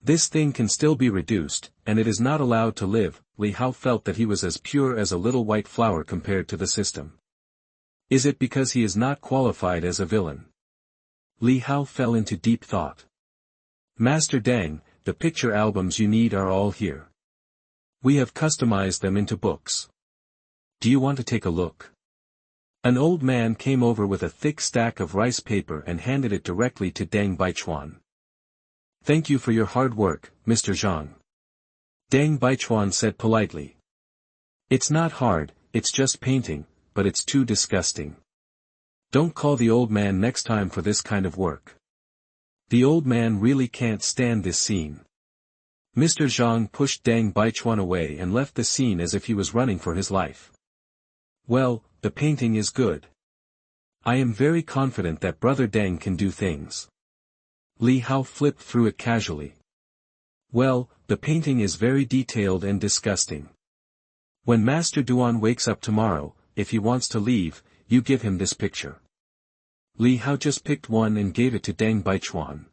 This thing can still be reduced, and it is not allowed to live. Li Hao felt that he was as pure as a little white flower compared to the system. Is it because he is not qualified as a villain? Li Hao fell into deep thought. Master Deng, the picture albums you need are all here. We have customized them into books. Do you want to take a look? An old man came over with a thick stack of rice paper and handed it directly to Deng Baichuan. "Thank you for your hard work, Mr. Zhang." Deng Baichuan said politely. "It's not hard, it's just painting, but it's too disgusting. Don't call the old man next time for this kind of work. The old man really can't stand this scene." Mr. Zhang pushed Deng Baichuan away and left the scene as if he was running for his life. "Well, the painting is good. I am very confident that Brother Deng can do things." Li Hao flipped through it casually. "Well, the painting is very detailed and disgusting. When Master Duan wakes up tomorrow, if he wants to leave, you give him this picture." Li Hao just picked one and gave it to Deng Baichuan.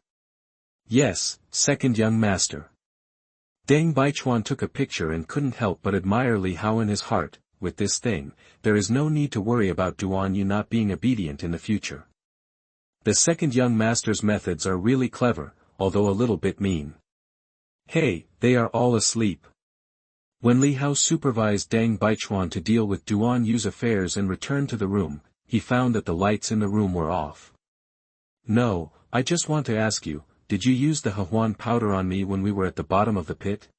"Yes, second young master." Deng Baichuan took a picture and couldn't help but admire Li Hao in his heart. With this thing, there is no need to worry about Duan Yu not being obedient in the future. The second young master's methods are really clever, although a little bit mean. Hey, they are all asleep. When Li Hao supervised Deng Baichuan to deal with Duan Yu's affairs and returned to the room, he found that the lights in the room were off. "No, I just want to ask you, did you use the Hehuan powder on me when we were at the bottom of the pit?"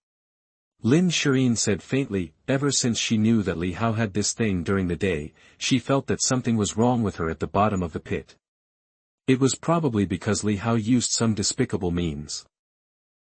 Lin Shirin said faintly. Ever since she knew that Li Hao had this thing during the day, she felt that something was wrong with her at the bottom of the pit. It was probably because Li Hao used some despicable means.